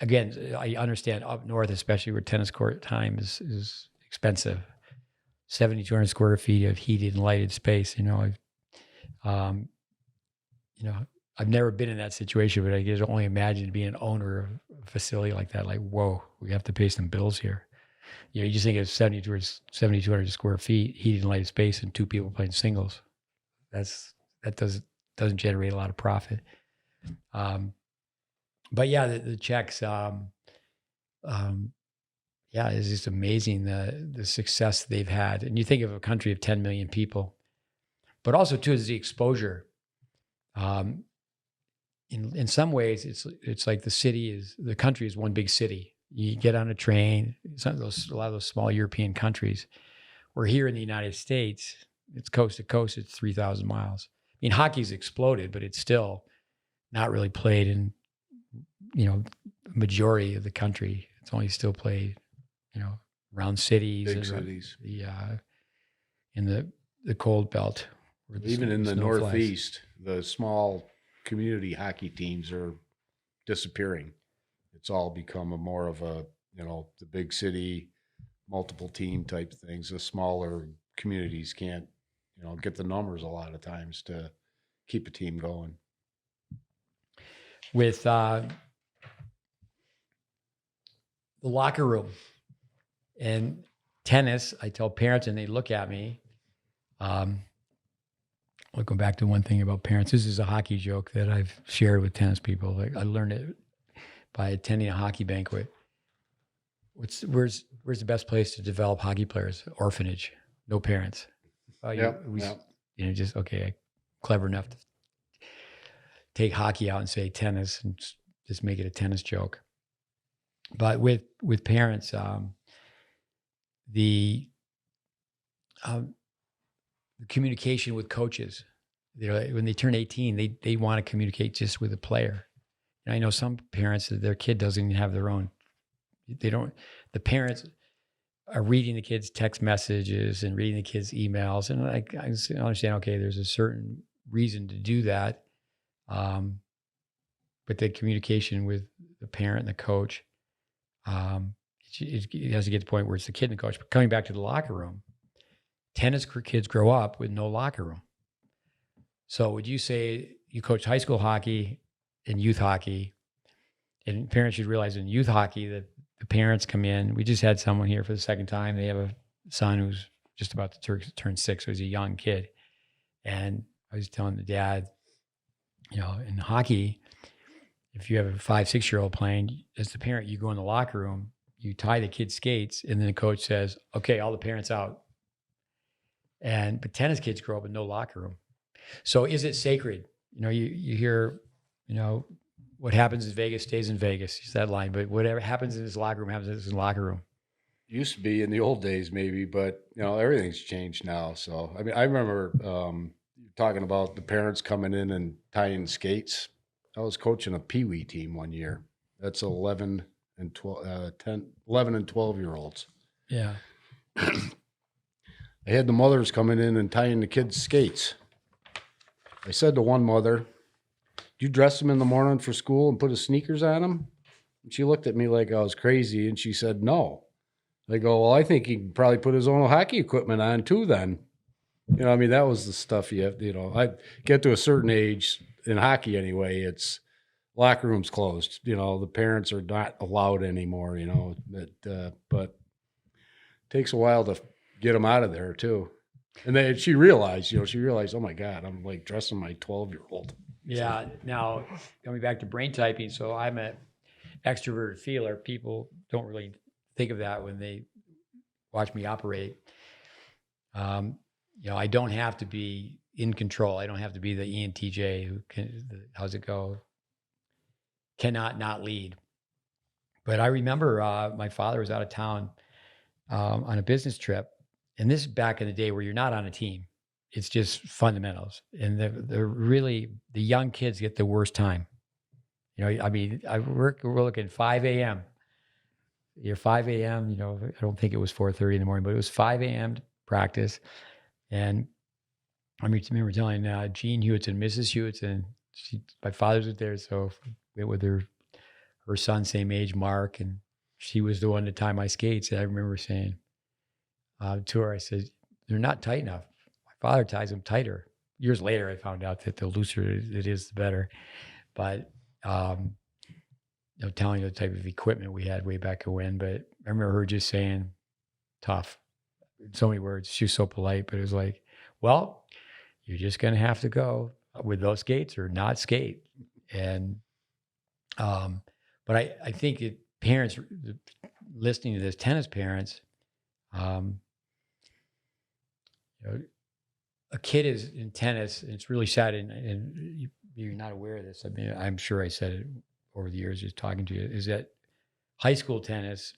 again, I understand up north, especially where tennis court time is expensive. 7,200 square feet of heated and lighted space. I've never been in that situation, but I can only imagine being an owner of a facility like that. Like, whoa, we have to pay some bills here. You just think of 7,200 square feet, heated and lighted space, and two people playing singles. That doesn't generate a lot of profit. But yeah, the Czechs, it's just amazing the success they've had. And you think of a country of 10 million people, but also too is the exposure. In some ways, it's like the country is one big city. You get on a train. A lot of those small European countries. We're here in the United States. It's coast to coast. It's 3,000 miles. I mean, hockey's exploded, but it's still not really played in majority of the country. It's only still played, around cities, big cities, in the cold belt. Even in the Northeast, the small community hockey teams are disappearing. It's all become more of a, the big city, multiple team type things. The smaller communities can't, get the numbers a lot of times to keep a team going. With the locker room and tennis, I tell parents and they look at me. I'll go back to one thing about parents. This is a hockey joke that I've shared with tennis people. I learned it by attending a hockey banquet. Where's the best place to develop hockey players? Orphanage, no parents. Just okay. Clever enough to take hockey out and say tennis and just make it a tennis joke. But with parents, the communication with coaches, when they turn 18, they want to communicate just with a player. And I know some parents that their kid doesn't even have their own. The parents are reading the kids' text messages and reading the kids' emails. And I understand, okay, there's a certain reason to do that. But the communication with the parent and the coach, it has to get to the point where it's the kid and the coach. But coming back to the locker room, tennis kids grow up with no locker room. So would you say you coach high school hockey and youth hockey, and parents should realize in youth hockey that the parents come in. We just had someone here for the second time. They have a son who's just about to turn 6, so he's a young kid. And I was telling the dad, in hockey, if you have a 5-6-year-old playing, as the parent, you go in the locker room, you tie the kid's skates, and then the coach says, okay, all the parents out. But tennis kids grow up with no locker room. So is it sacred? You hear, what happens in Vegas stays in Vegas. It's that line. But whatever happens in his locker room happens in his locker room. Used to be in the old days, maybe, but everything's changed now. So I mean, I remember talking about the parents coming in and tying skates. I was coaching a peewee team one year, That's 11 and 12, 11 and 12-year-olds. Yeah. I had the mothers coming in and tying the kids' skates. I said to one mother, "Do you dress them in the morning for school and put his sneakers on them?" And she looked at me like I was crazy, and she said, "No." I go, "Well, I think he can probably put his own hockey equipment on too then." You know, I mean, that was the stuff you have, you know, I get to a certain age in hockey anyway, it's locker rooms closed. You know, the parents are not allowed anymore, you know, but it takes a while to get them out of there too. And then she realized, oh my God, I'm like dressing my 12-year-old. Yeah. Now, coming back to brain typing, so I'm an extroverted feeler. People don't really think of that when they watch me operate. I don't have to be in control. I don't have to be the ENTJ who can, how's it go? Cannot not lead. But I remember my father was out of town on a business trip. And this is back in the day where you're not on a team. It's just fundamentals. And the young kids get the worst time. I mean, we're looking 5 a.m. You're 5 a.m., I don't think it was 4:30 in the morning, but it was 5 a.m. to practice. And I remember telling Jean Hewitson, Mrs. Hewitson, my father's was there, so with her son, same age, Mark, and she was the one to tie my skates. And I remember saying to her, I said, "They're not tight enough. My father ties them tighter." Years later, I found out that the looser it is, the better. But telling you the type of equipment we had way back when. But I remember her just saying, "Tough." So many words. She was so polite, but it was like, "Well, you're just going to have to go with those skates or not skate." And, but I think parents listening to this, tennis parents, a kid is in tennis, and it's really sad, and you're not aware of this. I mean, I'm sure I said it over the years just talking to you, is that high school tennis,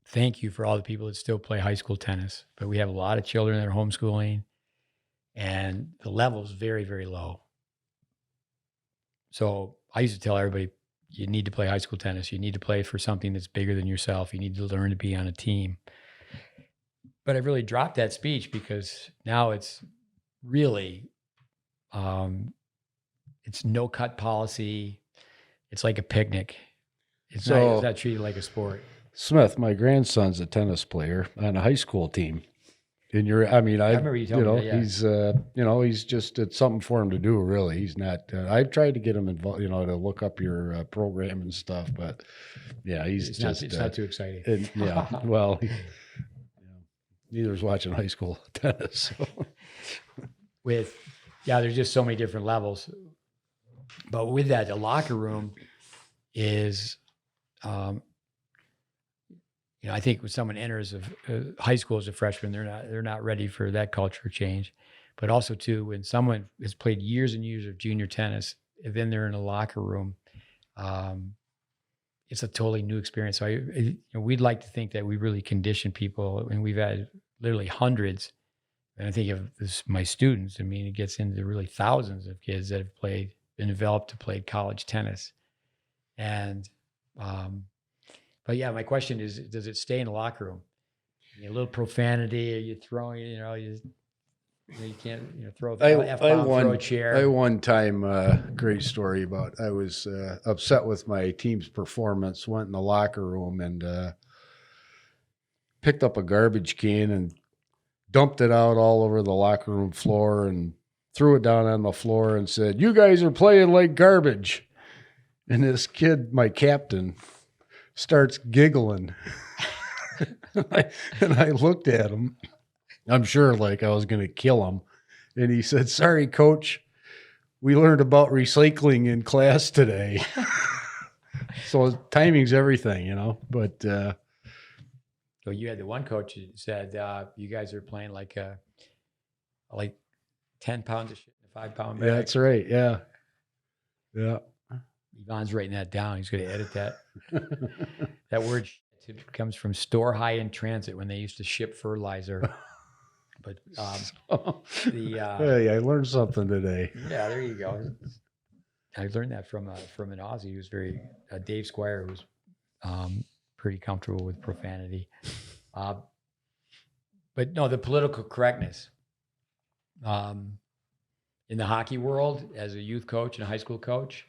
thank you for all the people that still play high school tennis, but we have a lot of children that are homeschooling, and the level is very, very low. So I used to tell everybody, you need to play high school tennis. You need to play for something that's bigger than yourself. You need to learn to be on a team. But I really dropped that speech because now it's really, it's no cut policy. It's like a picnic. It's not treated like a sport. Smith, my grandson's a tennis player on a high school team. And I remember you telling me that, yeah. He's just, it's something for him to do, really. He's not, I've tried to get him involved, to look up your program and stuff, but yeah, it's not too exciting. Well, neither is watching high school tennis. So. There's just so many different levels. But with that, the locker room is, I think when someone enters high school as a freshman, they're not ready for that culture change. But also too, when someone has played years and years of junior tennis, and then they're in a locker room, it's a totally new experience. So we'd like to think that we really condition people, and we've had literally hundreds. And I think of my students, I mean, it gets into really thousands of kids that have been developed to play college tennis. And, but yeah, my question is, does it stay in the locker room? A little profanity, are you throwing, you can't, throw a F-bomb, throw a chair. I one time, great story about, I was upset with my team's performance, went in the locker room and picked up a garbage can and dumped it out all over the locker room floor and threw it down on the floor and said, "You guys are playing like garbage." And this kid, my captain, starts giggling. and I looked at him. I'm sure like I was going to kill him. And he said, "Sorry, coach. We learned about recycling in class today." So timing's everything, but, so you had the one coach who said, you guys are playing like 10 pounds of shit in a 5-pound bag. Yeah, that's right. Yeah. Yeah. Yvonne's writing that down. He's going to edit that. That word comes from store high in transit when they used to ship fertilizer. But hey, I learned something today. Yeah, there you go. I learned that from an Aussie who was Dave Squire, who was pretty comfortable with profanity. But no, the political correctness. In the hockey world, as a youth coach and a high school coach,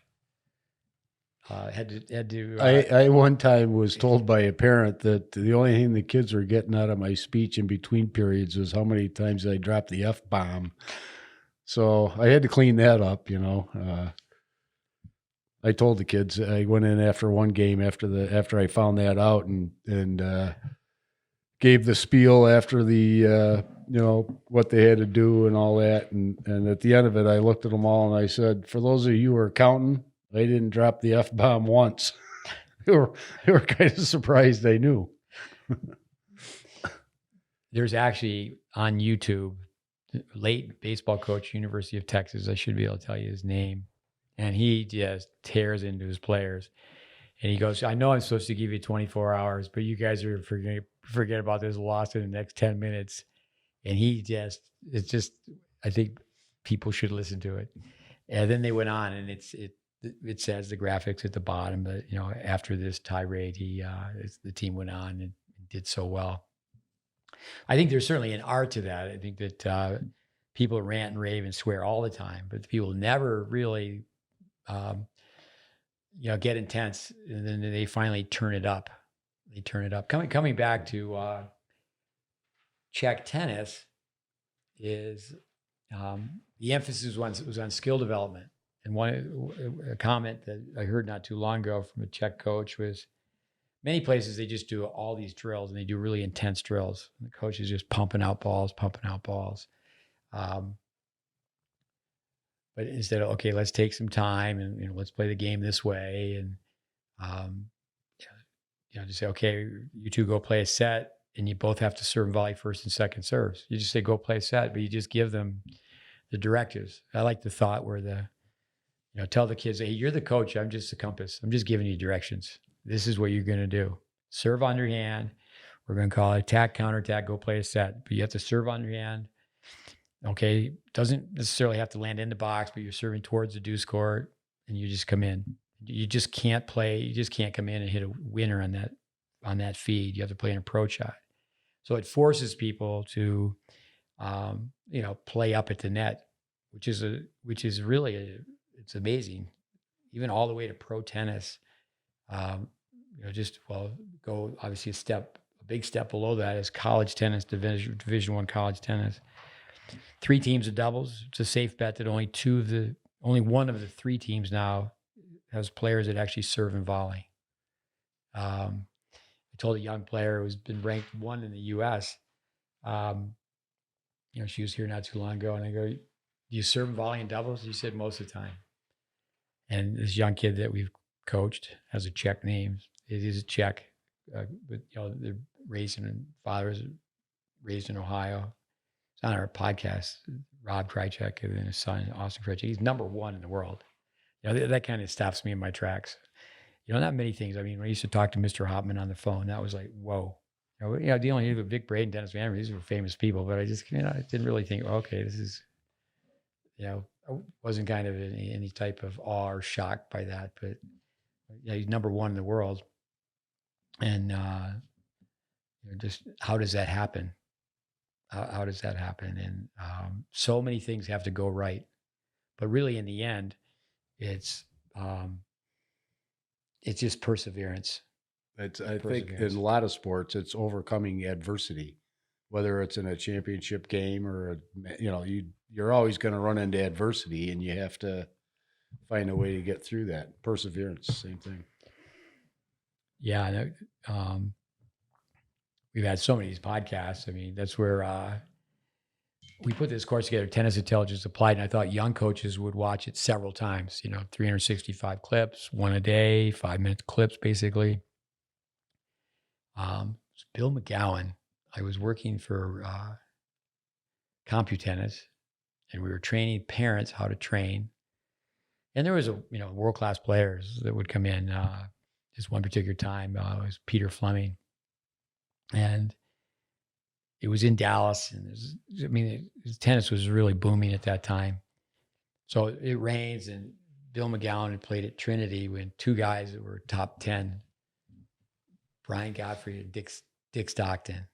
had to. I one time was told by a parent that the only thing the kids were getting out of my speech in between periods was how many times I dropped the F-bomb. So I had to clean that up, I told the kids, I went in after one game after I found that out and gave the spiel after the what they had to do and all that, and at the end of it I looked at them all and I said, for those of you who are counting, I didn't drop the F-bomb once. they were kind of surprised I knew. There's actually on YouTube, late baseball coach, University of Texas. I should be able to tell you his name. And he just tears into his players. And he goes, I know I'm supposed to give you 24 hours, but you guys are forget about this loss in the next 10 minutes. And I think people should listen to it. And then they went on, and it says the graphics at the bottom, but after this tirade, the team went on and did so well. I think there's certainly an art to that. I think that people rant and rave and swear all the time, but people never really get intense, and then they finally turn it up. They turn it up. Coming back to Czech tennis, is the emphasis was on skill development. And a comment that I heard not too long ago from a Czech coach was, many places they just do all these drills, and they do really intense drills. And the coach is just pumping out balls. But instead of, okay, let's take some time and let's play the game this way. And, just say, okay, you two go play a set, and you both have to serve and volley first and second serves. You just say, go play a set, but you just give them the directives. I like the thought where tell the kids, hey, you're the coach. I'm just the compass. I'm just giving you directions. This is what you're going to do. Serve underhand. We're going to call it attack, counterattack, go play a set. But you have to serve underhand. Okay, doesn't necessarily have to land in the box, but you're serving towards the deuce court, and you just come in. You just can't play. You just can't come in and hit a winner on that feed. You have to play an approach shot. So it forces people to, play up at the net, which is really it's amazing. Even all the way to pro tennis, go obviously a big step below that is college tennis, Division I college tennis. 3 teams of doubles. It's a safe bet that only one of the 3 teams now has players that actually serve and volley. I told a young player who's been ranked 1 in the U.S. She was here not too long ago, and I go, "Do you serve and volley in doubles?" She said, "Most of the time." And this young kid that we've coached has a Czech name. It is a Czech, but they're father is raised in Ohio. It's on our podcast, Rob Krychek, and then his son, Austin Krychek. He's number 1 in the world. That kind of stops me in my tracks. Not many things. I mean, when I used to talk to Mr. Hopman on the phone, that was like, whoa. Dealing with Vic Braden, Dennis Van, these were famous people, but I just, I didn't really think, okay, this is, I wasn't kind of in any type of awe or shock by that, but he's number 1 in the world. And just how does that happen? How does that happen? And so many things have to go right, but really in the end, it's just perseverance. I think in a lot of sports, it's overcoming adversity, whether it's in a championship game or, you're always going to run into adversity, and you have to find a way to get through that. Perseverance, same thing. Yeah. We've had so many of these podcasts. I mean, that's where we put this course together, Tennis Intelligence Applied, and I thought young coaches would watch it several times, 365 clips, 1 a day, 5-minute clips, basically. Bill McGowan. I was working for CompuTennis, and we were training parents how to train. And there was world-class players that would come in. This one particular time, it was Peter Fleming. And it was in Dallas, and tennis was really booming at that time. So it rains, and Bill McGowan had played at Trinity when two guys that were top 10, Brian Godfrey and Dick Stockton.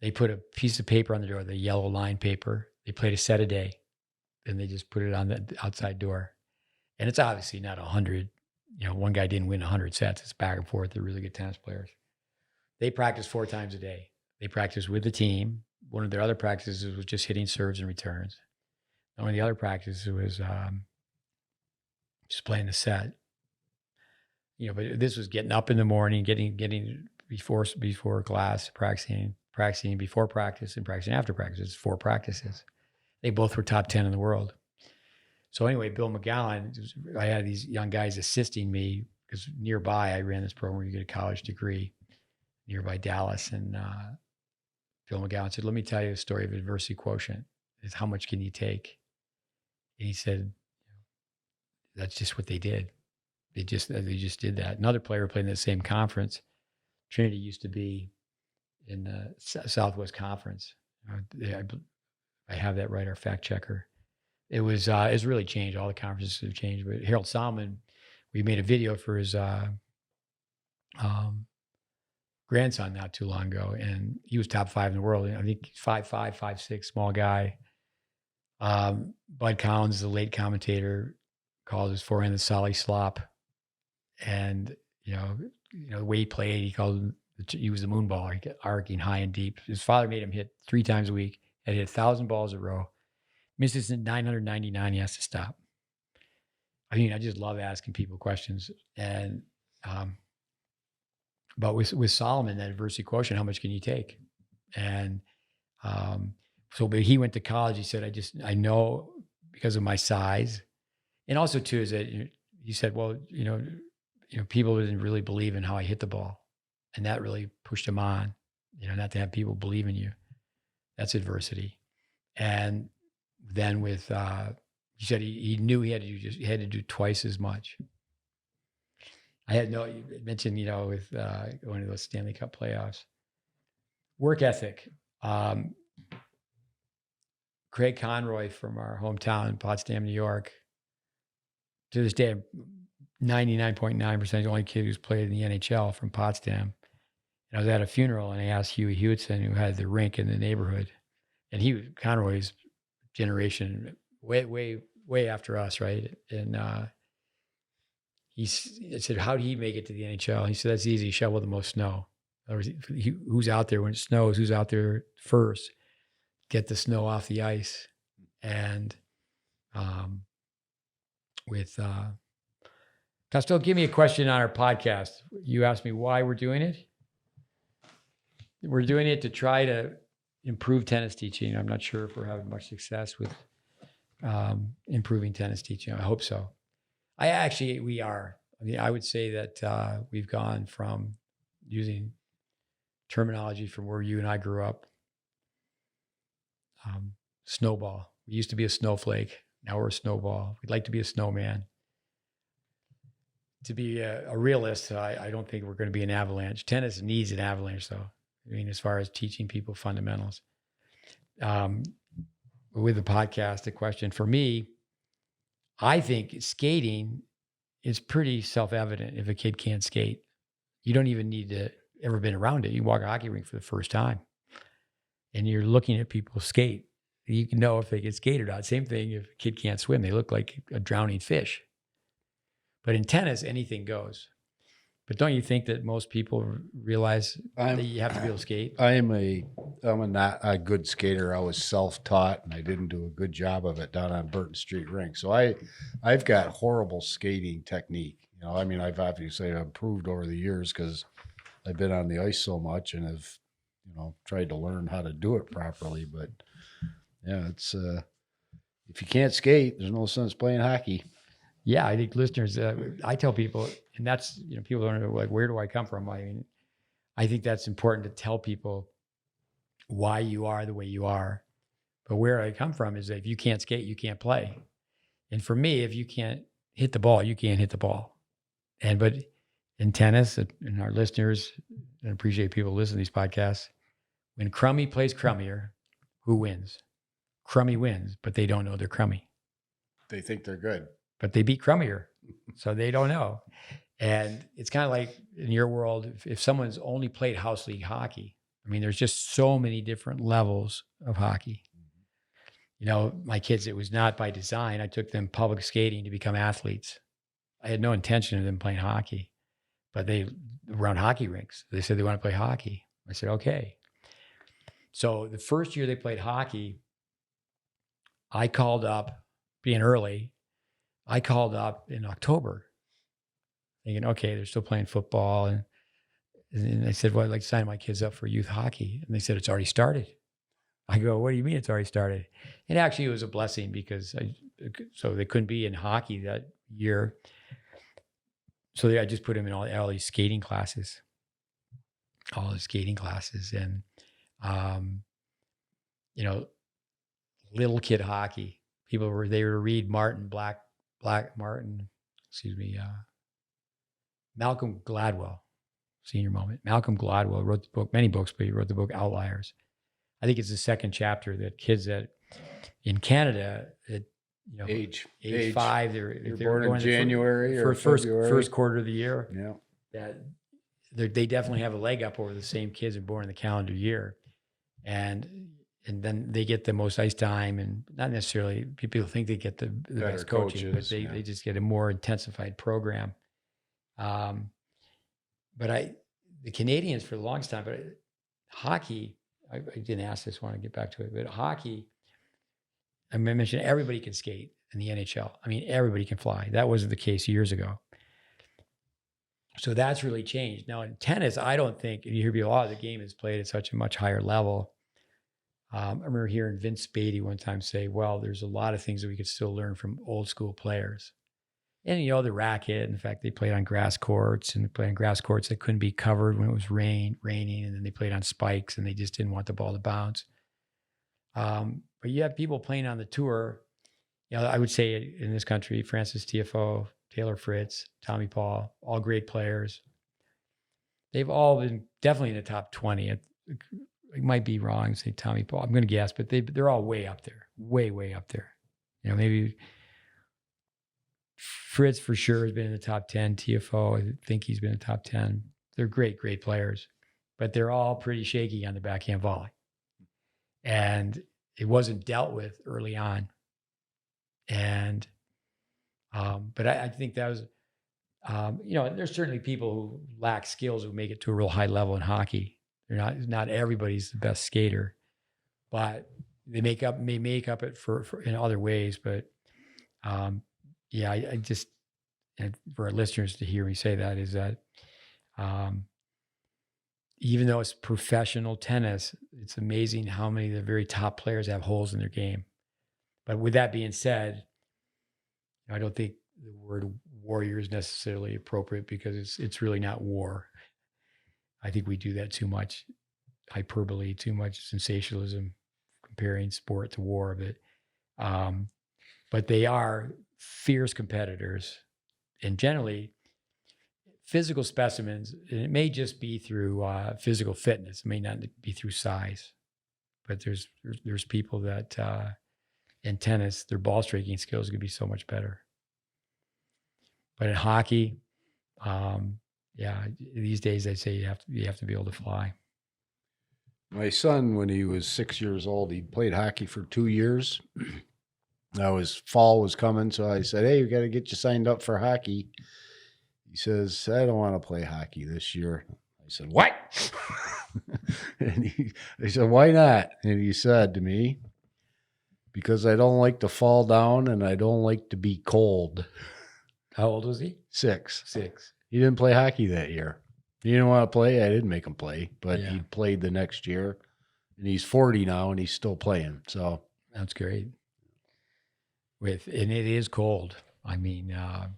They put a piece of paper on the door, the yellow line paper. They played a set a day, and they just put it on the outside door. And it's obviously not 100. One guy didn't win 100 sets. It's back and forth. They're really good tennis players. They practice 4 times a day. They practice with the team. One of their other practices was just hitting serves and returns. One of the other practices was just playing the set. But this was getting up in the morning, getting before class, practicing before practice, and practicing after practice. It's 4 practices. They both were top 10 in the world. So anyway, Bill McGowan, I had these young guys assisting me because nearby I ran this program where you get a college degree nearby Dallas. And Bill McGowan said, let me tell you a story of adversity quotient. Is how much can you take? And he said, that's just what they did. They just did that. Another player played in the same conference. Trinity used to be in the Southwest Conference. I have that right, our fact checker. It's really changed. All the conferences have changed. But Harold Solomon, we made a video for his grandson not too long ago, and he was top 5 in the world. I think 5'5", 5'6", small guy. Bud Collins, the late commentator, called his forehand the Solly Slop. And, the way he played, he was the moon baller, arcing high and deep. His father made him hit 3 times a week, had hit 1,000 balls a row. Misses at 999, he has to stop. I just love asking people questions. And, but with Solomon, that adversity quotient, how much can you take? And but he went to college. He said, I know because of my size. And also too, is that he said, well, people didn't really believe in how I hit the ball. And that really pushed him on, not to have people believe in you. That's adversity. And then with, he said he knew he had to do twice as much. You mentioned, with going to those Stanley Cup playoffs. Work ethic. Craig Conroy from our hometown in Potsdam, New York. To this day, 99.9% the only kid who's played in the NHL from Potsdam. And I was at a funeral and I asked Huey Hewitson, who had the rink in the neighborhood, and Conroy's generation, way after us, right? And I said, how did he make it to the NHL? He said, that's easy, shovel the most snow. In other words, who's out there when it snows? Who's out there first? Get the snow off the ice. And with Costello, give me a question on our podcast. You asked me why we're doing it. We're doing it to try to improve tennis teaching. I'm not sure if we're having much success with improving tennis teaching. I hope so. We are. I would say that we've gone from using terminology from where you and I grew up. Snowball. We used to be a snowflake. Now we're a snowball. We'd like to be a snowman. To be a realist, I don't think we're going to be an avalanche. Tennis needs an avalanche, though. As far as teaching people fundamentals. With the podcast, the question for me, I think skating is pretty self-evident. If a kid can't skate, you don't even need to ever been around it. You walk a hockey rink for the first time and you're looking at people skate. You can know if they can skate or not. Same thing if a kid can't swim. They look like a drowning fish. But in tennis, anything goes. But don't you think that most people realize that you have to be able to skate? I'm not a good skater. I was self-taught and I didn't do a good job of it down on Burton Street Rink. So I've got horrible skating technique. I've obviously improved over the years because I've been on the ice so much and have, tried to learn how to do it properly. But yeah, it's if you can't skate, there's no sense playing hockey. Yeah, I think listeners, I tell people, and that's, people don't know, like, where do I come from? I think that's important to tell people why you are the way you are. But where I come from is that if you can't skate, you can't play. And for me, if you can't hit the ball, you can't hit the ball. But in tennis, and our listeners, and appreciate people listening to these podcasts, when crummy plays crummier, who wins? Crummy wins, but they don't know they're crummy. They think they're good. but they beat crummier, so they don't know. And it's kind of like in your world, if someone's only played house league hockey, I mean, there's just so many different levels of hockey. You know, my kids, it was not by design. I took them public skating to become athletes. I had no intention of them playing hockey, but they were on hockey rinks. They said they want to play hockey. I said, okay. So the first year they played hockey, I called up, being early, I called up in October thinking, okay, they're still playing football. And I said, well, I'd like to sign my kids up for youth hockey. And they said, it's already started. I go, what do you mean it's already started? And actually it was a blessing because so they couldn't be in hockey that year. So I just put them in all these skating classes, And, you know, little kid hockey, they were Reed Martin, Malcolm Gladwell, senior moment. Malcolm Gladwell wrote the book, many books, but he wrote the book Outliers. I think it's the second chapter that kids that in Canada, age 5, they're born in January or February. first quarter of the year. Yeah, that they definitely have a leg up over the same kids that are born in the calendar year, and then they get the most ice time, and not necessarily people think they get the best coaching, but they just get a more intensified program. But the Canadians for the longest time, but hockey, I didn't ask this, I want to get back to it, but hockey, I mentioned everybody can skate in the NHL. I mean, everybody can fly. That wasn't the case years ago. So that's really changed. Now in tennis, I don't think, and you hear people, the game is played at such a much higher level. I remember hearing Vince Beatty one time say, well, there's a lot of things that we could still learn from old school players. And, the racket, in fact, they played on grass courts, and they played on grass courts that couldn't be covered when it was raining, and then they played on spikes, and they just didn't want the ball to bounce. But you have people playing on the tour. I would say in this country, Francis Tiafoe, Taylor Fritz, Tommy Paul, all great players. They've all been definitely in the top 20. It might be wrong to say Tommy Paul. I'm going to guess, but they're all way up there, way up there. Maybe Fritz for sure has been in the top 10. Tiafoe, I think he's been in the top 10. They're great players, but they're all pretty shaky on the backhand volley. And it wasn't dealt with early on. And, but I think that was, there's certainly people who lack skills who make it to a real high level in hockey. They're not everybody's the best skater, but they may make up it for in other ways. But, I just, and for our listeners to hear me say that is that, even though it's professional tennis, it's amazing how many of the very top players have holes in their game. But with that being said, I don't think the word warrior is necessarily appropriate because it's really not war. I think we do that too much hyperbole, too much sensationalism, comparing sport to war. But they are fierce competitors, and generally physical specimens. And it may just be through physical fitness. It may not be through size, but there's people that in tennis, their ball striking skills could be so much better. But in hockey, these days they say you have to be able to fly. My son, when he was 6 years old, he played hockey for 2 years. Now his fall was coming, so I said, "Hey, we got to get you signed up for hockey." He says, "I don't want to play hockey this year." I said, "What?" And I said, "Why not?" And he said to me, "Because I don't like to fall down and I don't like to be cold." How old was he? 6. 6. He didn't play hockey that year. He didn't want to play. I didn't make him play, but he played the next year. And he's 40 now and he's still playing. So that's great. And it is cold. I mean, I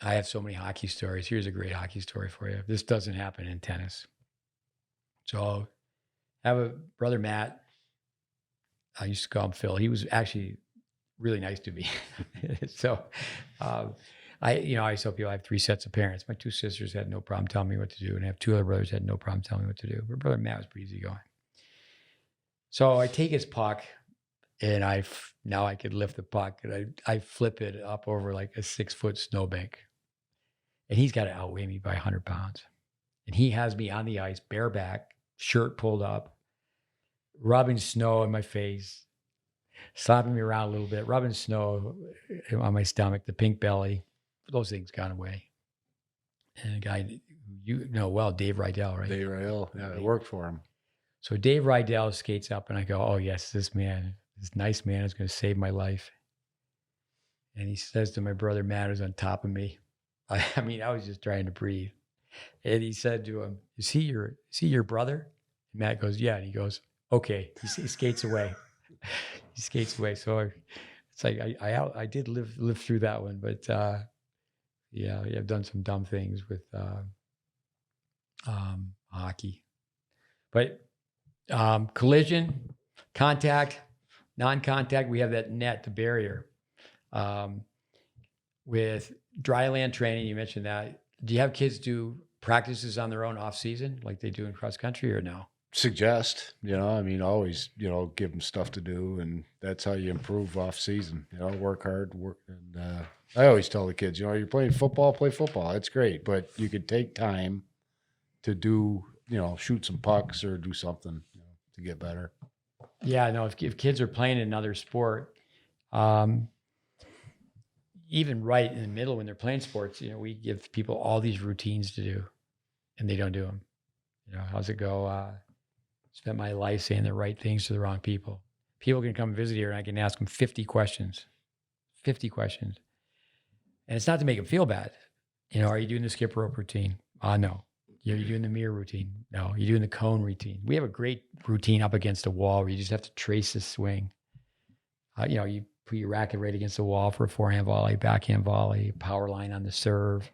have so many hockey stories. Here's a great hockey story for you. This doesn't happen in tennis. So I have a brother, Matt. I used to call him Phil. He was actually really nice to me. So I always tell people I have 3 sets of parents. My 2 sisters had no problem telling me what to do, and I have 2 other brothers that had no problem telling me what to do. But brother Matt was pretty easygoing. So I take his puck, And now I could lift the puck, and I flip it up over like a 6-foot snowbank. And he's got to outweigh me by 100 pounds. And he has me on the ice, bareback, shirt pulled up, rubbing snow on my face, slapping me around a little bit, rubbing snow on my stomach, the pink belly. Those things gone away. And a guy, you know well, Dave Rydell, right? Dave Rael, yeah, it worked for him. So Dave Rydell skates up, and I go, oh, yes, this nice man is going to save my life. And he says to my brother Matt, who's on top of me, I mean, I was just trying to breathe. And he said to him, is he your brother? And Matt goes, yeah. And he goes, okay. He skates away. He skates away. So it's like I did live through that one, but yeah, I've done some dumb things with hockey. But collision, contact, non-contact, we have that net, the barrier. With dry land training, you mentioned that. Do you have kids do practices on their own off season like they do in cross country, or no? Suggest, I mean, always, give them stuff to do, and that's how you improve off season. Work hard, work, and I always tell the kids, you're playing football, play football. That's great, but you could take time to do, shoot some pucks or do something to get better. Yeah, no. If kids are playing another sport, even right in the middle when they're playing sports, we give people all these routines to do, and they don't do them. How's it go? Spent my life saying the right things to the wrong people. People can come visit here, and I can ask them 50 questions. 50 questions. And it's not to make them feel bad. Are you doing the skip rope routine? No. You're doing the mirror routine? No. You're doing the cone routine. We have a great routine up against a wall where you just have to trace the swing. You put your racket right against the wall for a forehand volley, backhand volley, power line on the serve.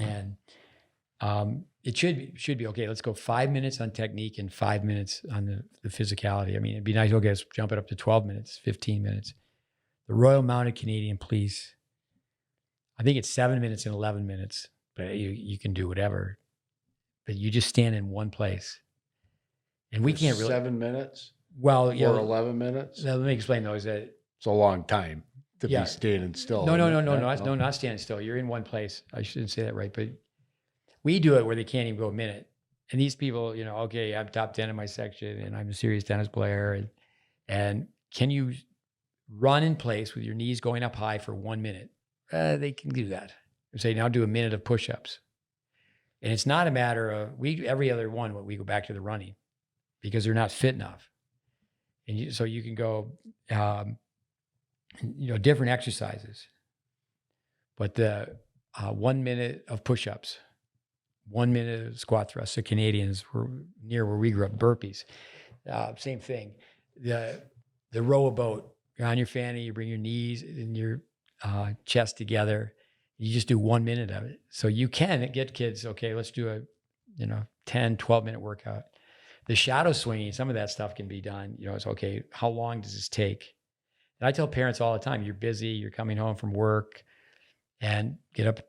And it should be okay. Let's go 5 minutes on technique and 5 minutes on the physicality. I mean, it'd be nice. Okay, let's jump it up to 12 minutes, 15 minutes. The Royal Mounted Canadian Police, I think it's 7 minutes and 11 minutes, but you can do whatever. But you just stand in one place. And we can't really. 7 minutes? Well, or 11 minutes? Let me explain though, is that. It's a long time to be standing still. No, not standing still. You're in one place. I shouldn't say that right, but we do it where they can't even go a minute. And these people, okay, I'm top 10 in my section and I'm a serious tennis player. And can you run in place with your knees going up high for 1 minute? They can do that. They say, now do a minute of push-ups. And it's not a matter of, every other one, we go back to the running because they're not fit enough. And so you can go, different exercises. But the 1 minute of push-ups, 1 minute of squat thrusts. The Canadians were near where we grew up, burpees. Same thing. The row a boat. You're on your fanny, you bring your knees and your chest together. You just do 1 minute of it. So you can get kids, okay, let's do a 10, 12-minute workout. The shadow swinging, some of that stuff can be done. It's okay, how long does this take? And I tell parents all the time, you're busy, you're coming home from work, and get up,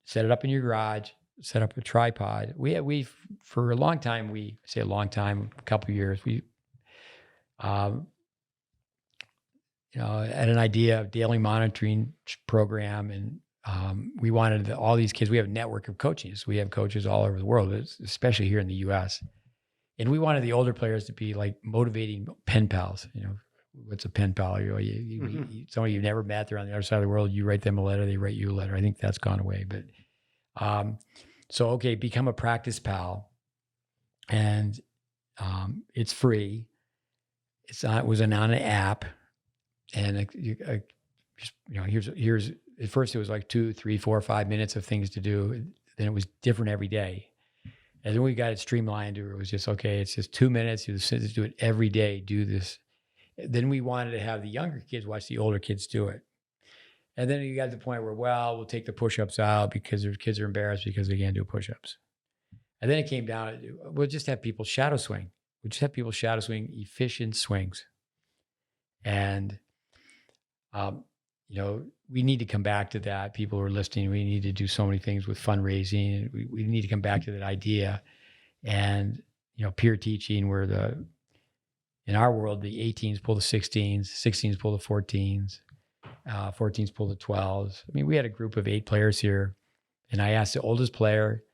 set it up in your garage, set up a tripod. We for a long time, a couple of years, we had an idea of daily monitoring program, and we wanted all these kids. We have a network of coaches. We have coaches all over the world, especially here in the U.S. And we wanted the older players to be like motivating pen pals. What's a pen pal? Somebody you've never met, they're on the other side of the world. You write them a letter, they write you a letter. I think that's gone away. But so, okay, become a practice pal. And it's free. It was on an app. And here's at first it was like 2, 3, 4, 5 minutes of things to do. Then it was different every day. And then we got it streamlined to where it was just, okay, it's just 2 minutes. You just do it every day. Do this. Then we wanted to have the younger kids watch the older kids do it. And then you got to the point where, we'll take the push-ups out because their kids are embarrassed because they can't do push-ups. And then it came down, we'll just have people shadow swing. We'll just have people shadow swing efficient swings. And, we need to come back to that. People who are listening, we need to do so many things with fundraising. We need to come back to that idea. And, peer teaching where in our world, the 18s pull the 16s, 16s pull the 14s, 14s pull the 12s. I mean, we had a group of 8 players here, and I asked the oldest player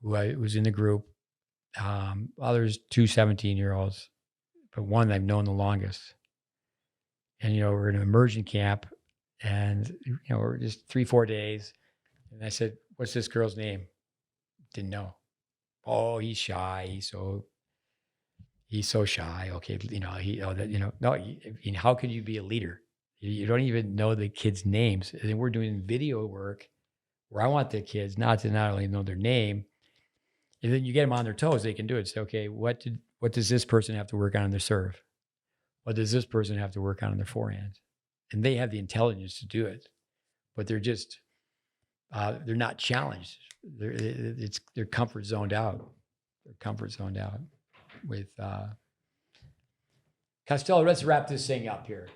who was in the group. There's 2 17-year-olds, but one I've known the longest. And, we're in an immersion camp, and, we're just 3-4 days. And I said, "What's this girl's name?" Didn't know. "Oh, he's shy. He's so shy." Okay. How could you be a leader? You don't even know the kids' names. And we're doing video work where I want the kids not only know their name, and then you get them on their toes, they can do it. Say, okay, what does this person have to work on in their serve? What does this person have to work on in their forehand? And they have the intelligence to do it, but they're just, they're not challenged. They're comfort zoned out. They're comfort zoned out with Costello. Let's wrap this thing up here.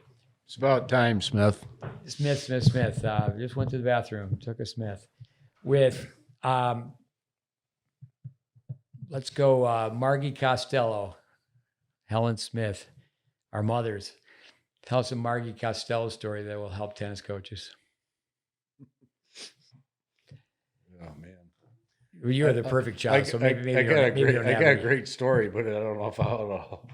It's about time, Smith. Smith. Just went to the bathroom, took a Smith. With, let's go Margie Costello, Helen Smith, our mothers. Tell us a Margie Costello story that will help tennis coaches. Oh, man. Well, you're the perfect child, so maybe I got a great story, but I don't know if I'll help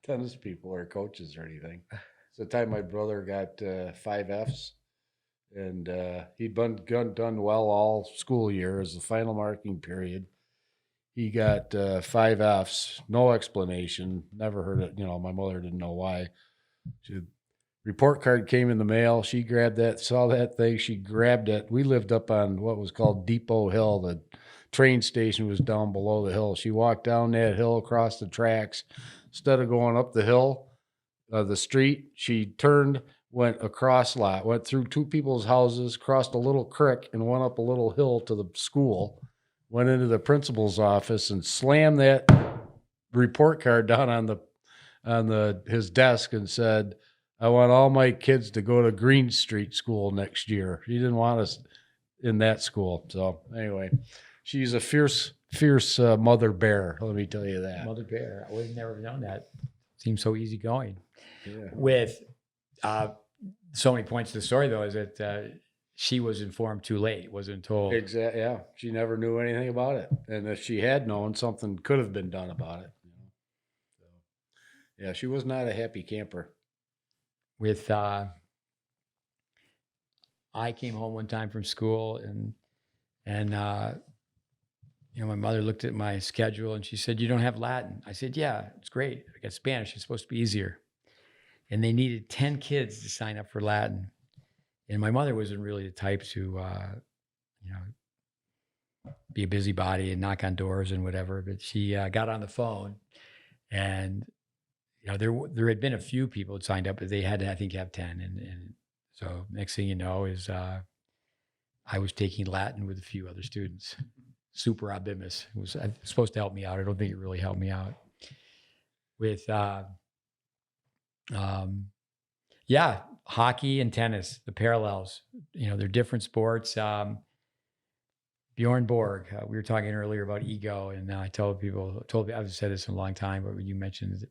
tennis people or coaches or anything. It's the time my brother got 5 Fs, and he'd done well all school year as the final marking period. He got 5 Fs, no explanation, never heard it. My mother didn't know why. Report card came in the mail. She grabbed that, saw that thing. She grabbed it. We lived up on what was called Depot Hill. The train station was down below the hill. She walked down that hill across the tracks. Instead of going up the hill, the street, she turned, went across lot, went through 2 people's houses, crossed a little creek, and went up a little hill to the school. Went into the principal's office and slammed that report card down on his desk and said, "I want all my kids to go to Green Street School next year." He didn't want us in that school. So anyway, she's a fierce mother bear. Let me tell you that. Mother bear. I would have never known that. Seems so easygoing. Yeah. With so many points to the story, though, is that she was informed too late, wasn't told. Exactly. Yeah. She never knew anything about it. And if she had known, something could have been done about it. So, yeah, she was not a happy camper. With I came home one time from school, and my mother looked at my schedule and she said, "You don't have Latin." I said, "Yeah, it's great. I got Spanish. It's supposed to be easier." And they needed 10 kids to sign up for Latin. And my mother wasn't really the type to, be a busybody and knock on doors and whatever. But she got on the phone, and there had been a few people that signed up, but they had to, I think, have 10. And so next thing you know is I was taking Latin with a few other students. Super abimus. It was supposed to help me out. I don't think it really helped me out. With hockey and tennis, the parallels, they're different sports. Bjorn Borg, we were talking earlier about ego, and I told people, I've said this in a long time, but when you mentioned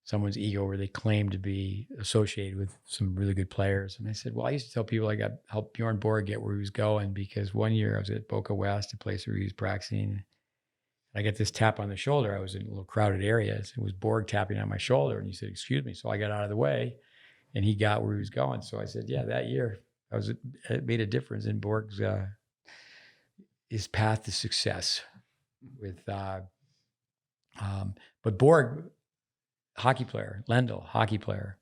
someone's ego where they claim to be associated with some really good players. And I said, well, I used to tell people I got help Bjorn Borg get where he was going, because one year I was at Boca West, a place where he was practicing. I get this tap on the shoulder. I was in a little crowded area. It was Borg tapping on my shoulder. And he said, "Excuse me." So I got out of the way, and he got where he was going. So I said, yeah, that year it made a difference in Borg's, his path to success with, but Borg, hockey player, Lendl, hockey player,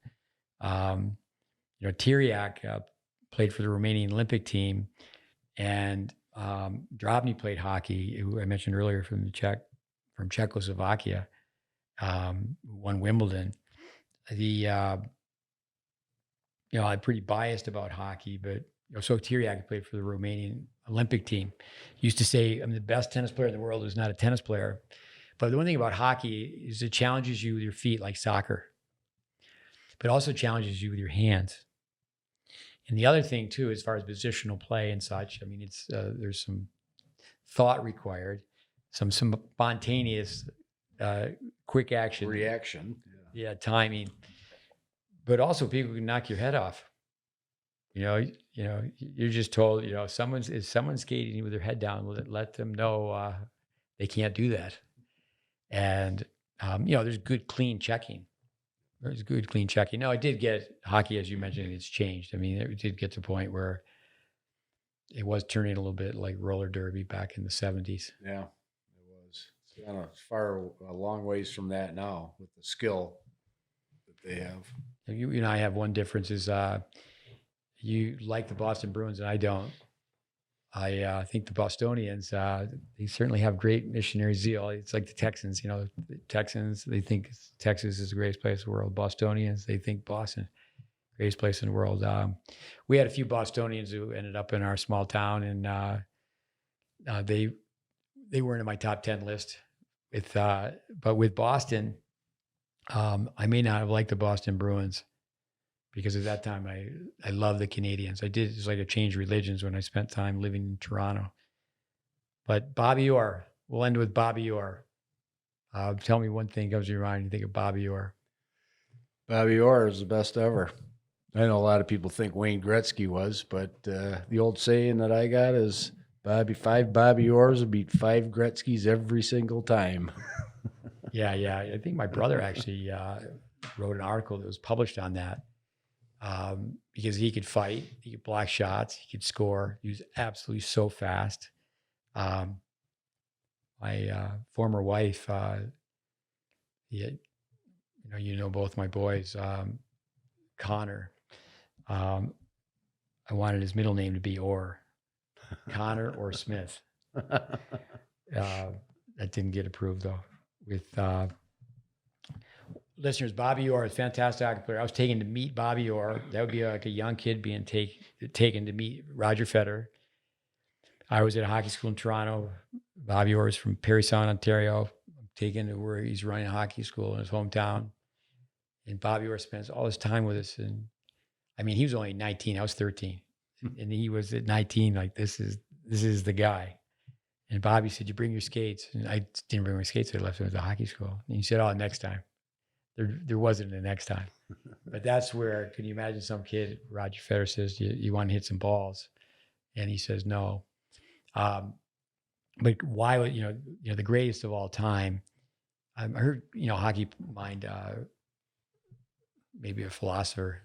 Tiriac played for the Romanian Olympic team, and Drobny played hockey, who I mentioned earlier from Czechoslovakia, won Wimbledon. I'm pretty biased about hockey, but so Tiriac played for the Romanian Olympic team. Used to say, I'm the best tennis player in the world who's not a tennis player. But the one thing about hockey is it challenges you with your feet like soccer, but also challenges you with your hands. And the other thing too, as far as positional play and such, I mean, it's there's some thought required, some spontaneous quick action, Reaction. yeah, timing, but also people can knock your head off. You're just told, if someone's skating with their head down, let them know they can't do that. And there's good clean checking. There's good clean checking. No, I did get hockey, as you mentioned, it's changed. I mean, it did get to a point where it was turning a little bit like roller derby back in the 70s. Yeah, it was. It's kind of a long ways from that now with the skill that they have. You and I have one difference is you like the Boston Bruins and I don't. I think the Bostonians, they certainly have great missionary zeal. It's like the Texans, the Texans, they think Texas is the greatest place in the world. Bostonians, they think Boston, greatest place in the world. We had a few Bostonians who ended up in our small town, and they weren't in my top 10 list. But with Boston, I may not have liked the Boston Bruins because at that time I loved the Canadians. I did, it's like a change of religions when I spent time living in Toronto. But Bobby Orr, we'll end with Bobby Orr. Tell me one thing comes to your mind. You think of Bobby Orr. Bobby Orr is the best ever. I know a lot of people think Wayne Gretzky was, but the old saying that I got is five Bobby Orrs will beat 5 Gretzkys every single time. Yeah. I think my brother actually wrote an article that was published on that. Because he could fight, he could block shots, he could score. He was absolutely so fast. My former wife, both my boys, Connor. I wanted his middle name to be Orr, Connor or Smith. That didn't get approved though. With listeners, Bobby Orr is a fantastic hockey player. I was taken to meet Bobby Orr. That would be like a young kid being taken to meet Roger Federer. I was at a hockey school in Toronto. Bobby Orr is from Parry Sound, Ontario. I'm taken to where he's running a hockey school in his hometown. And Bobby Orr spends all his time with us. And I mean, he was only 19. I was 13. And he was at 19, like, this is the guy. And Bobby said, "You bring your skates." And I didn't bring my skates. I left them at the hockey school. And he said, "Oh, next time." There wasn't a next time. But that's where, can you imagine some kid, Roger Federer says, you want to hit some balls? And he says, no. But why would, the greatest of all time, I heard, Hockey Mind, maybe a philosopher,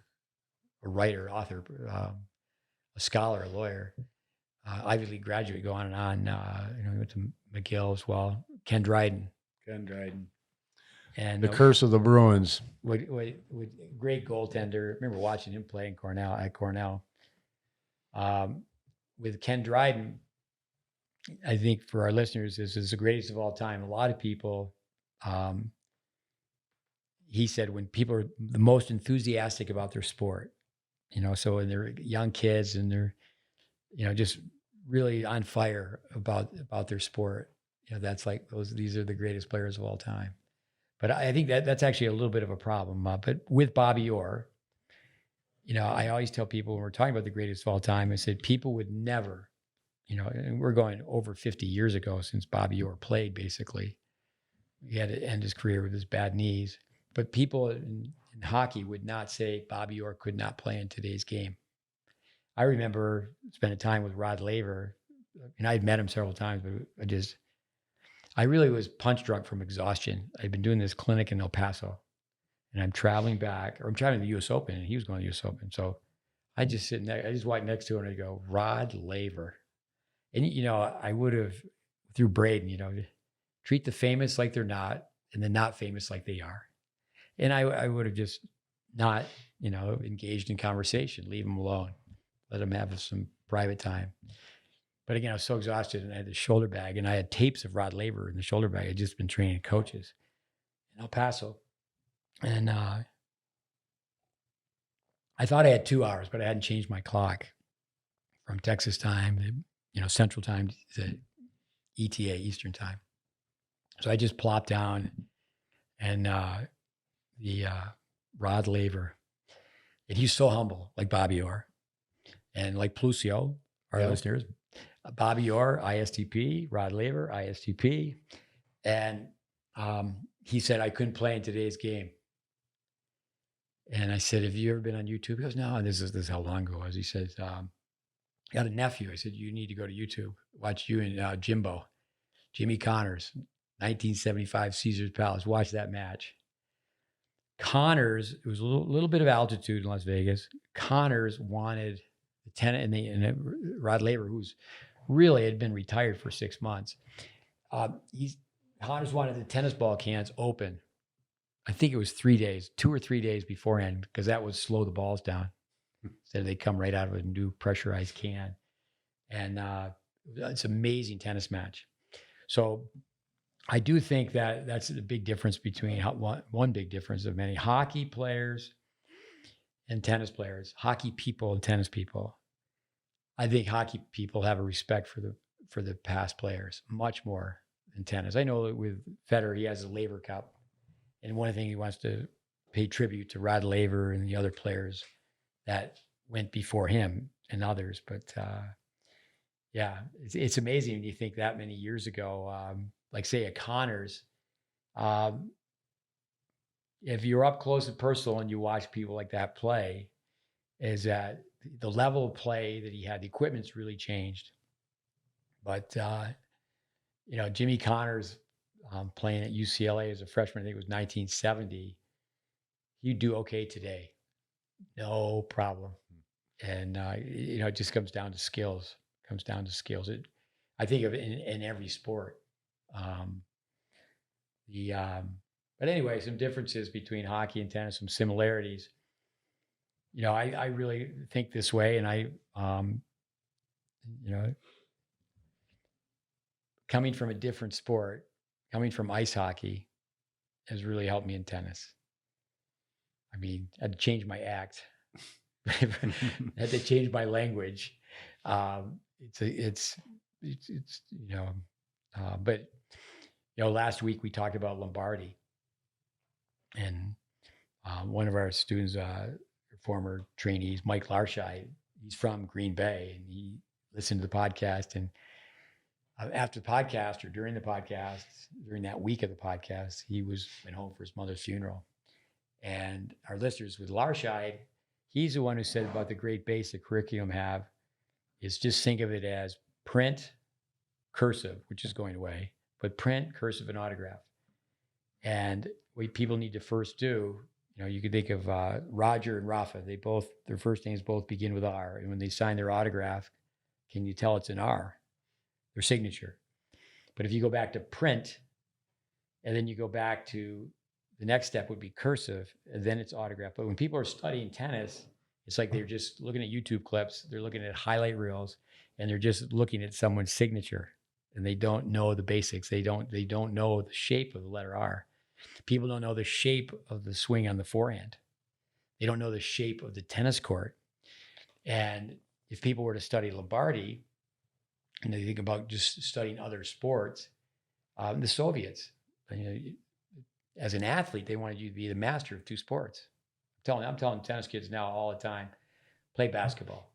a writer, author, a scholar, a lawyer, Ivy League graduate, go on and on. He went to McGill as well. Ken Dryden. And the curse of the Bruins. With great goaltender. I remember watching him play at Cornell. With Ken Dryden, I think for our listeners, this is the greatest of all time. A lot of people, he said, when people are the most enthusiastic about their sport, so when they're young kids and they're, just really on fire about their sport, that's like these are the greatest players of all time. But I think that's actually a little bit of a problem. But with Bobby Orr, I always tell people when we're talking about the greatest of all time, I said people would never, and we're going over 50 years ago since Bobby Orr played, basically. He had to end his career with his bad knees. But people in hockey would not say Bobby Orr could not play in today's game. I remember spending time with Rod Laver, and I had met him several times, but I really was punch drunk from exhaustion. I'd been doing this clinic in El Paso, and I'm traveling back, or I'm traveling to the U.S. Open, and he was going to the U.S. Open. So I just walked next to him, and I go, Rod Laver. And, I would have, through Braden, treat the famous like they're not, and the not famous like they are. And I would have just not, engaged in conversation, leave them alone, let them have some private time. But again, I was so exhausted, and I had the shoulder bag, and I had tapes of Rod Laver in the shoulder bag. I'd just been training coaches in El Paso. And I thought I had 2 hours, but I hadn't changed my clock from Texas time, Central time to ETA, Eastern time. So I just plopped down, and the Rod Laver, and he's so humble, like Bobby Orr, and like Plusio, our listeners. Bobby Orr, ISTP, Rod Laver, ISTP. And he said, I couldn't play in today's game. And I said, have you ever been on YouTube? He goes, no, and this is how long ago it was. He says, I got a nephew. I said, you need to go to YouTube, watch you and Jimmy Connors, 1975 Caesar's Palace. Watch that match. Connors, it was a little bit of altitude in Las Vegas. Connors wanted the tennis, and Rod Laver, who's really had been retired for 6 months. Connors wanted the tennis ball cans open. I think it was 3 days, 2 or 3 days beforehand, because that would slow the balls down. Instead, they come right out of a new pressurized can. And it's an amazing tennis match. So I do think that that's the big difference between one big difference of many hockey players and tennis players, hockey people and tennis people. I think hockey people have a respect for the past players much more than tennis. I know that with Federer, he has a Laver Cup. And one thing he wants to pay tribute to Rod Laver and the other players that went before him and others. But yeah, it's amazing when you think that many years ago, like say a Connors, if you're up close and personal and you watch people like that play, is that the level of play that he had, the equipment's really changed. But, Jimmy Connors playing at UCLA as a freshman, I think it was 1970, he'd do okay today. No problem. And, it just comes down to skills. I think of it in every sport. But anyway, some differences between hockey and tennis, some similarities. I really think this way, and I, coming from a different sport, coming from ice hockey, has really helped me in tennis. I mean, I had to change my act, I had to change my language. But last week we talked about Lombardi, and one of our students, former trainees, Mike Larscheid, he's from Green Bay, and he listened to the podcast. And after the podcast, or during the podcast, during that week of the podcast, he went home for his mother's funeral. And our listeners with Larscheid, he's the one who said about the GreatBase curriculum is just think of it as print, cursive, which is going away, but print, cursive, and autograph. And what people need to first do, you could think of Roger and Rafa. Their first names both begin with R. And when they sign their autograph, can you tell it's an R? Their signature. But if you go back to print, and then you go back to the next step would be cursive, and then it's autograph. But when people are studying tennis, it's like they're just looking at YouTube clips, they're looking at highlight reels, and they're just looking at someone's signature, and they don't know the basics. They don't know the shape of the letter R. People don't know the shape of the swing on the forehand. They don't know the shape of the tennis court. And if people were to study Lombardi, and they think about just studying other sports, the Soviets, as an athlete, they wanted you to be the master of two sports. I'm telling tennis kids now all the time, play basketball.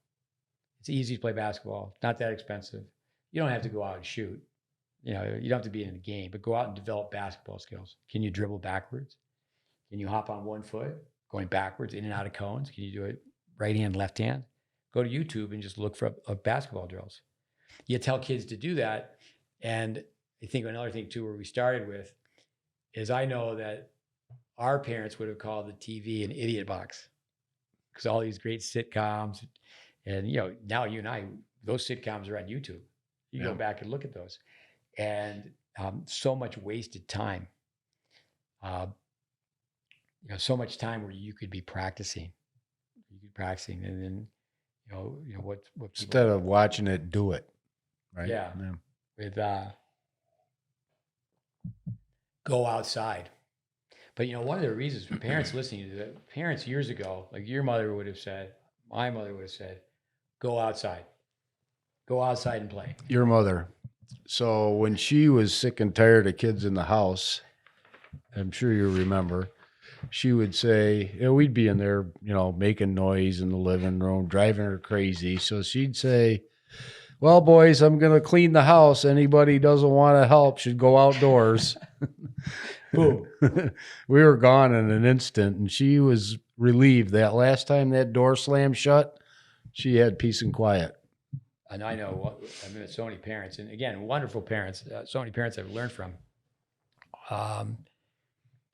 It's easy to play basketball. It's not that expensive. You don't have to go out and shoot. You don't have to be in the game, but go out and develop basketball skills. Can you dribble backwards? Can you hop on one foot, going backwards, in and out of cones? Can you do it right hand, left hand? Go to YouTube and just look for basketball drills. You tell kids to do that. And I think another thing too, where we started with, is I know that our parents would have called the TV an idiot box, because all these great sitcoms, and now you and I, those sitcoms are on YouTube. You go back and look at those, and so much wasted time. So much time where you could be practicing. And then what instead of watching it, do it. Right. Yeah. With go outside. But one of the reasons for parents listening to that, parents years ago, like your mother would have said, my mother would have said, go outside and play. Your mother. So when she was sick and tired of kids in the house, I'm sure you remember, she would say, we'd be in there, making noise in the living room, driving her crazy. So she'd say, well, boys, I'm going to clean the house. Anybody doesn't want to help should go outdoors. Boom. We were gone in an instant, and she was relieved that last time that door slammed shut, she had peace and quiet. And I know, I've met so many parents, and again, wonderful parents, so many parents I've learned from.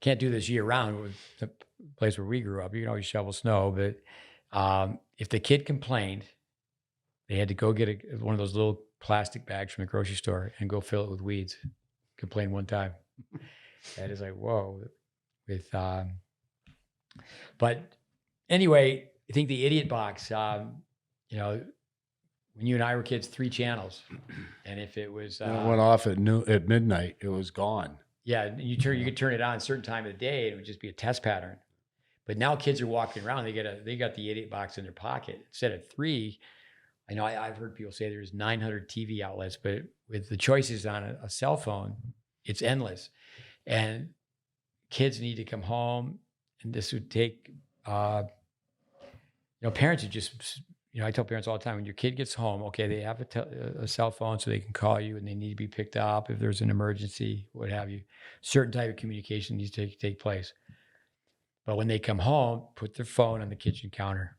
Can't do this year round with the place where we grew up. You can always shovel snow, but if the kid complained, they had to go get one of those little plastic bags from the grocery store and go fill it with weeds. Complained one time. That is like, whoa. But anyway, I think the idiot box, you know, when you and I were kids, 3 channels. And if it was... When it went off at midnight, it was gone. Yeah, you could turn it on a certain time of the day and it would just be a test pattern. But now kids are walking around, they got the idiot box in their pocket. Instead of 3, I know I've heard people say there's 900 TV outlets, but with the choices on a cell phone, it's endless. And kids need to come home, and this would take, parents are just, I tell parents all the time, when your kid gets home, okay, they have a cell phone so they can call you and they need to be picked up if there's an emergency, what have you. Certain type of communication needs to take place. But when they come home, put their phone on the kitchen counter.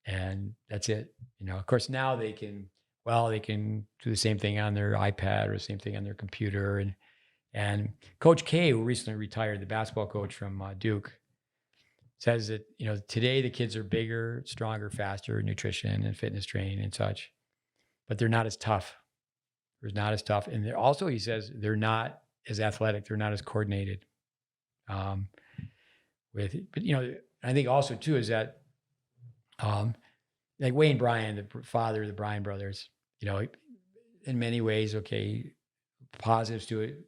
And that's it. Of course, now they can do the same thing on their iPad or the same thing on their computer. And Coach K, who recently retired, the basketball coach from Duke, says that, today the kids are bigger, stronger, faster, nutrition and fitness training and such, but they're not as tough. They're not as tough. And also, he says, they're not as athletic. They're not as coordinated. But I think also too, is that, like Wayne Bryan, the father of the Bryan brothers, in many ways, okay, positives to it.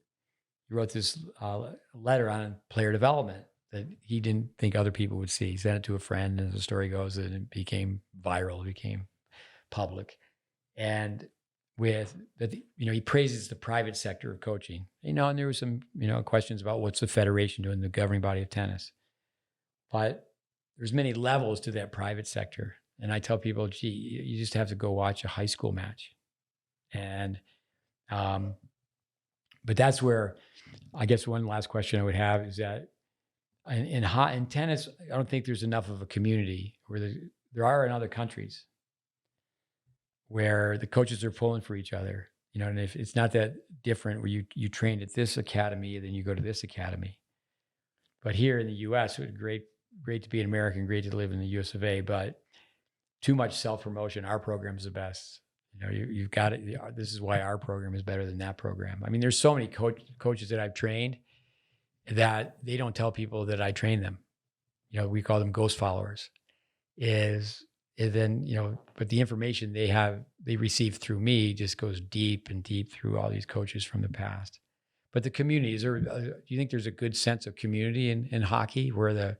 He wrote this letter on player development that he didn't think other people would see. He sent it to a friend, and as the story goes, and it became viral, it became public. And he praises the private sector of coaching, and there was some, questions about what's the federation doing, the governing body of tennis. But there's many levels to that private sector. And I tell people, gee, you just have to go watch a high school match. And, but that's where, I guess one last question I would have is that in tennis, I don't think there's enough of a community where there are in other countries where the coaches are pulling for each other, and if it's not that different where you train at this academy, then you go to this academy. But here in the U.S., it's great to be an American, great to live in the U.S. of A., but too much self-promotion. Our program is the best. You've got it. This is why our program is better than that program. I mean, there's so many coaches that I've trained that they don't tell people that I train them. We call them ghost followers. But the information they receive through me just goes deep and deep through all these coaches from the past. But the community, do you think there's a good sense of community in hockey where the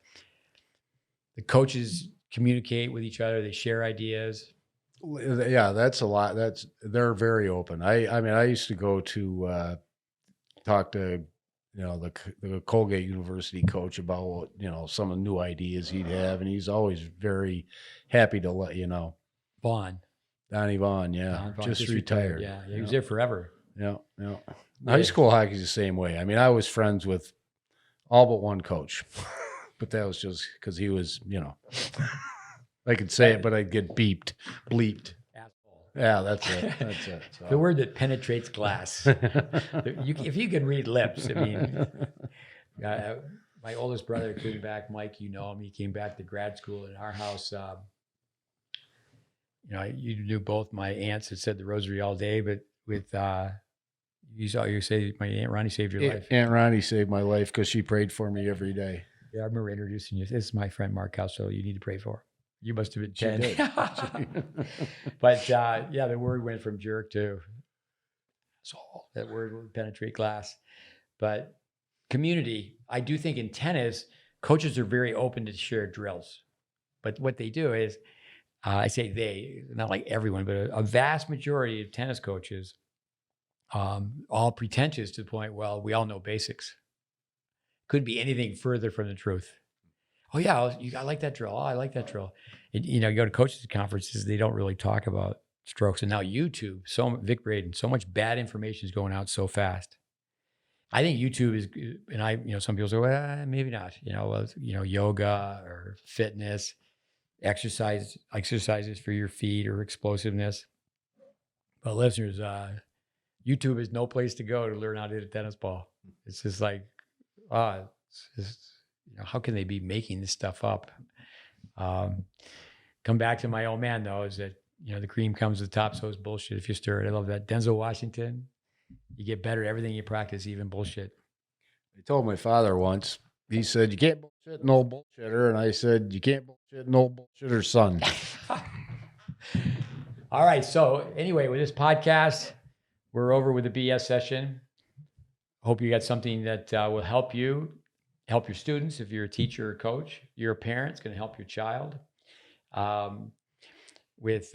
coaches communicate with each other, they share ideas? Yeah, that's a lot. They're very open. I used to go to talk to the Colgate University coach about some of the new ideas he'd have, and he's always very happy to let you know. Donnie Vaughn, yeah, Don Vaughn, just retired. Yeah, he was there forever. Yeah. High school hockey's the same way. I mean, I was friends with all but one coach, but that was just because he was, I could say it, but I'd get bleeped. Asshole. Yeah, that's it. So. The word that penetrates glass. If you can read lips, I mean, my oldest brother came back, Mike, him, he came back to grad school in our house. You knew both my aunts that said the rosary all day, but with, you say my Aunt Ronnie saved your life. Aunt Ronnie saved my life because she prayed for me every day. Yeah, I remember introducing you. This is my friend Mark Costello. You need to pray for. You must have been 10. But the word went from jerk to soul. That word would penetrate glass. But community, I do think in tennis, coaches are very open to share drills. But what they do is, I say they, not like everyone, but a vast majority of tennis coaches, all pretentious to the point, well, we all know basics. Couldn't be anything further from the truth. Oh yeah, I like that drill. Oh, I like that drill. You go to coaches conferences, they don't really talk about strokes. And now YouTube, Vic Braden, so much bad information is going out so fast. I think YouTube is, and some people say, well, maybe not, yoga or fitness, exercises for your feet or explosiveness. But listeners, YouTube is no place to go to learn how to hit a tennis ball. It's just like, how can they be making this stuff up? Come back to my old man, though, is that, the cream comes to the top, so is bullshit if you stir it. I love that. Denzel Washington, you get better at everything you practice, even bullshit. I told my father once, he said, you can't bullshit an old bullshitter. And I said, you can't bullshit an old bullshitter's son. All right. So anyway, with this podcast, we're over with the BS session. Hope you got something that will help you, help your students. If you're a teacher or coach, you're a parent, it's going to help your child. With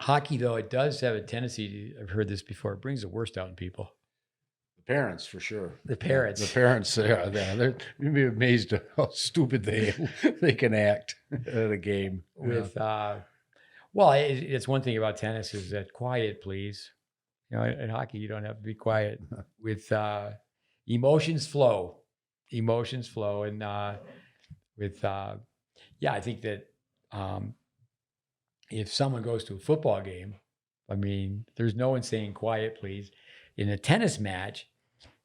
hockey, though, it does have a tendency, I've heard this before, it brings the worst out in people. Parents, for sure. The parents. The parents, you'd be amazed at how stupid they can act at a game. It's one thing about tennis is that quiet, please. In hockey, you don't have to be quiet. With emotions flow. And I think that if someone goes to a football game, there's no one saying quiet, please. In a tennis match,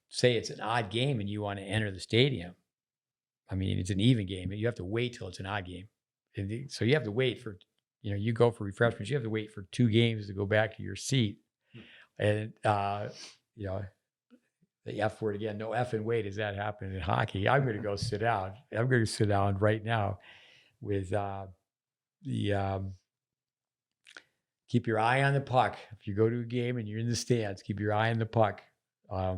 say it's an odd game and you want to enter the stadium. It's an even game, and you have to wait till it's an odd game. And so you have to wait for, you go for refreshments, you have to wait for 2 games to go back to your seat. And, the F word again, no effing wait does that happen in hockey. I'm going to go sit down. I'm going to sit down right now with keep your eye on the puck. If you go to a game and you're in the stands, keep your eye on the puck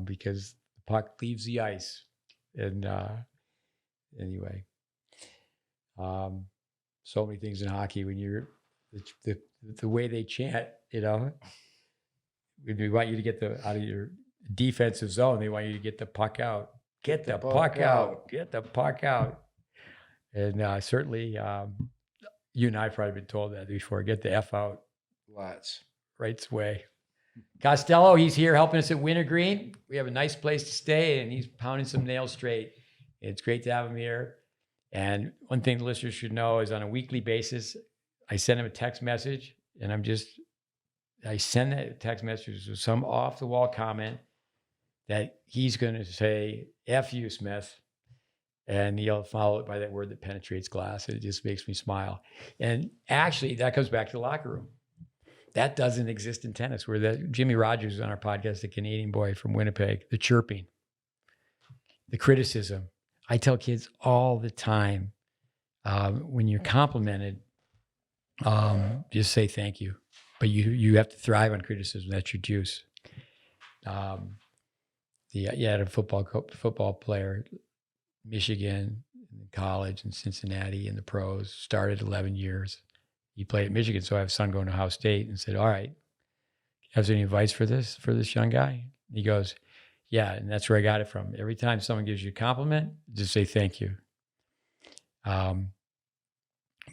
because the puck leaves the ice. And anyway, so many things in hockey when you're the way they chant, when they want you to get out of your defensive zone, they want you to get the puck out. Get the puck out. Get the puck out. And certainly, you and I have probably been told that before. Get the F out. Lots. Right way. Costello, he's here helping us at Wintergreen. We have a nice place to stay, and he's pounding some nails straight. It's great to have him here. And one thing the listeners should know is on a weekly basis, I send him a text message, and I send that text message with some off-the-wall comment that he's going to say, F you, Smith. And he'll follow it by that word that penetrates glass. And it just makes me smile. And actually, that comes back to the locker room. That doesn't exist in tennis. Jimmy Rogers is on our podcast, the Canadian boy from Winnipeg, the chirping, the criticism. I tell kids all the time, when you're complimented, just say thank you. But you have to thrive on criticism. That's your juice. I had a football player, Michigan, in college, in Cincinnati, in the pros, started 11 years. He played at Michigan, so I have a son going to Ohio State, and said, all right, have any advice for this young guy? He goes, yeah, and that's where I got it from. Every time someone gives you a compliment, just say thank you. No,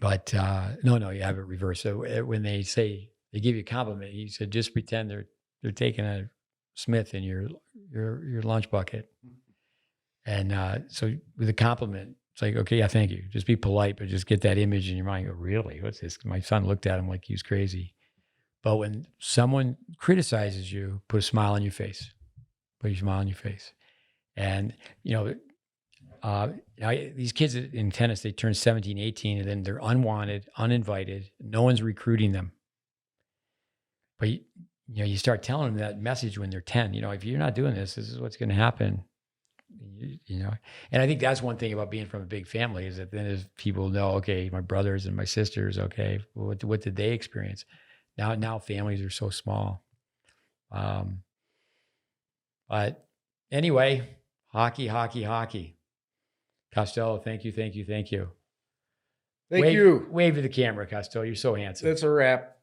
you have it reversed. So when they give you a compliment, he said, just pretend they're taking a Smith in your lunch bucket. And so with a compliment, it's like, okay, yeah, thank you. Just be polite, but just get that image in your mind. Go, really? What's this? My son looked at him like he was crazy. But when someone criticizes you, put a smile on your face. Put your smile on your face. And, these kids in tennis, they turn 17, 18, and then they're unwanted, uninvited. No one's recruiting them. But, you start telling them that message when they're 10. If you're not doing this is what's going to happen. And I think that's one thing about being from a big family is that then as people know, okay, my brothers and my sisters, okay, what did they experience? Now families are so small. But anyway, hockey. Costello, thank you. Thank you. Wave to the camera, Costello. You're so handsome. That's a wrap.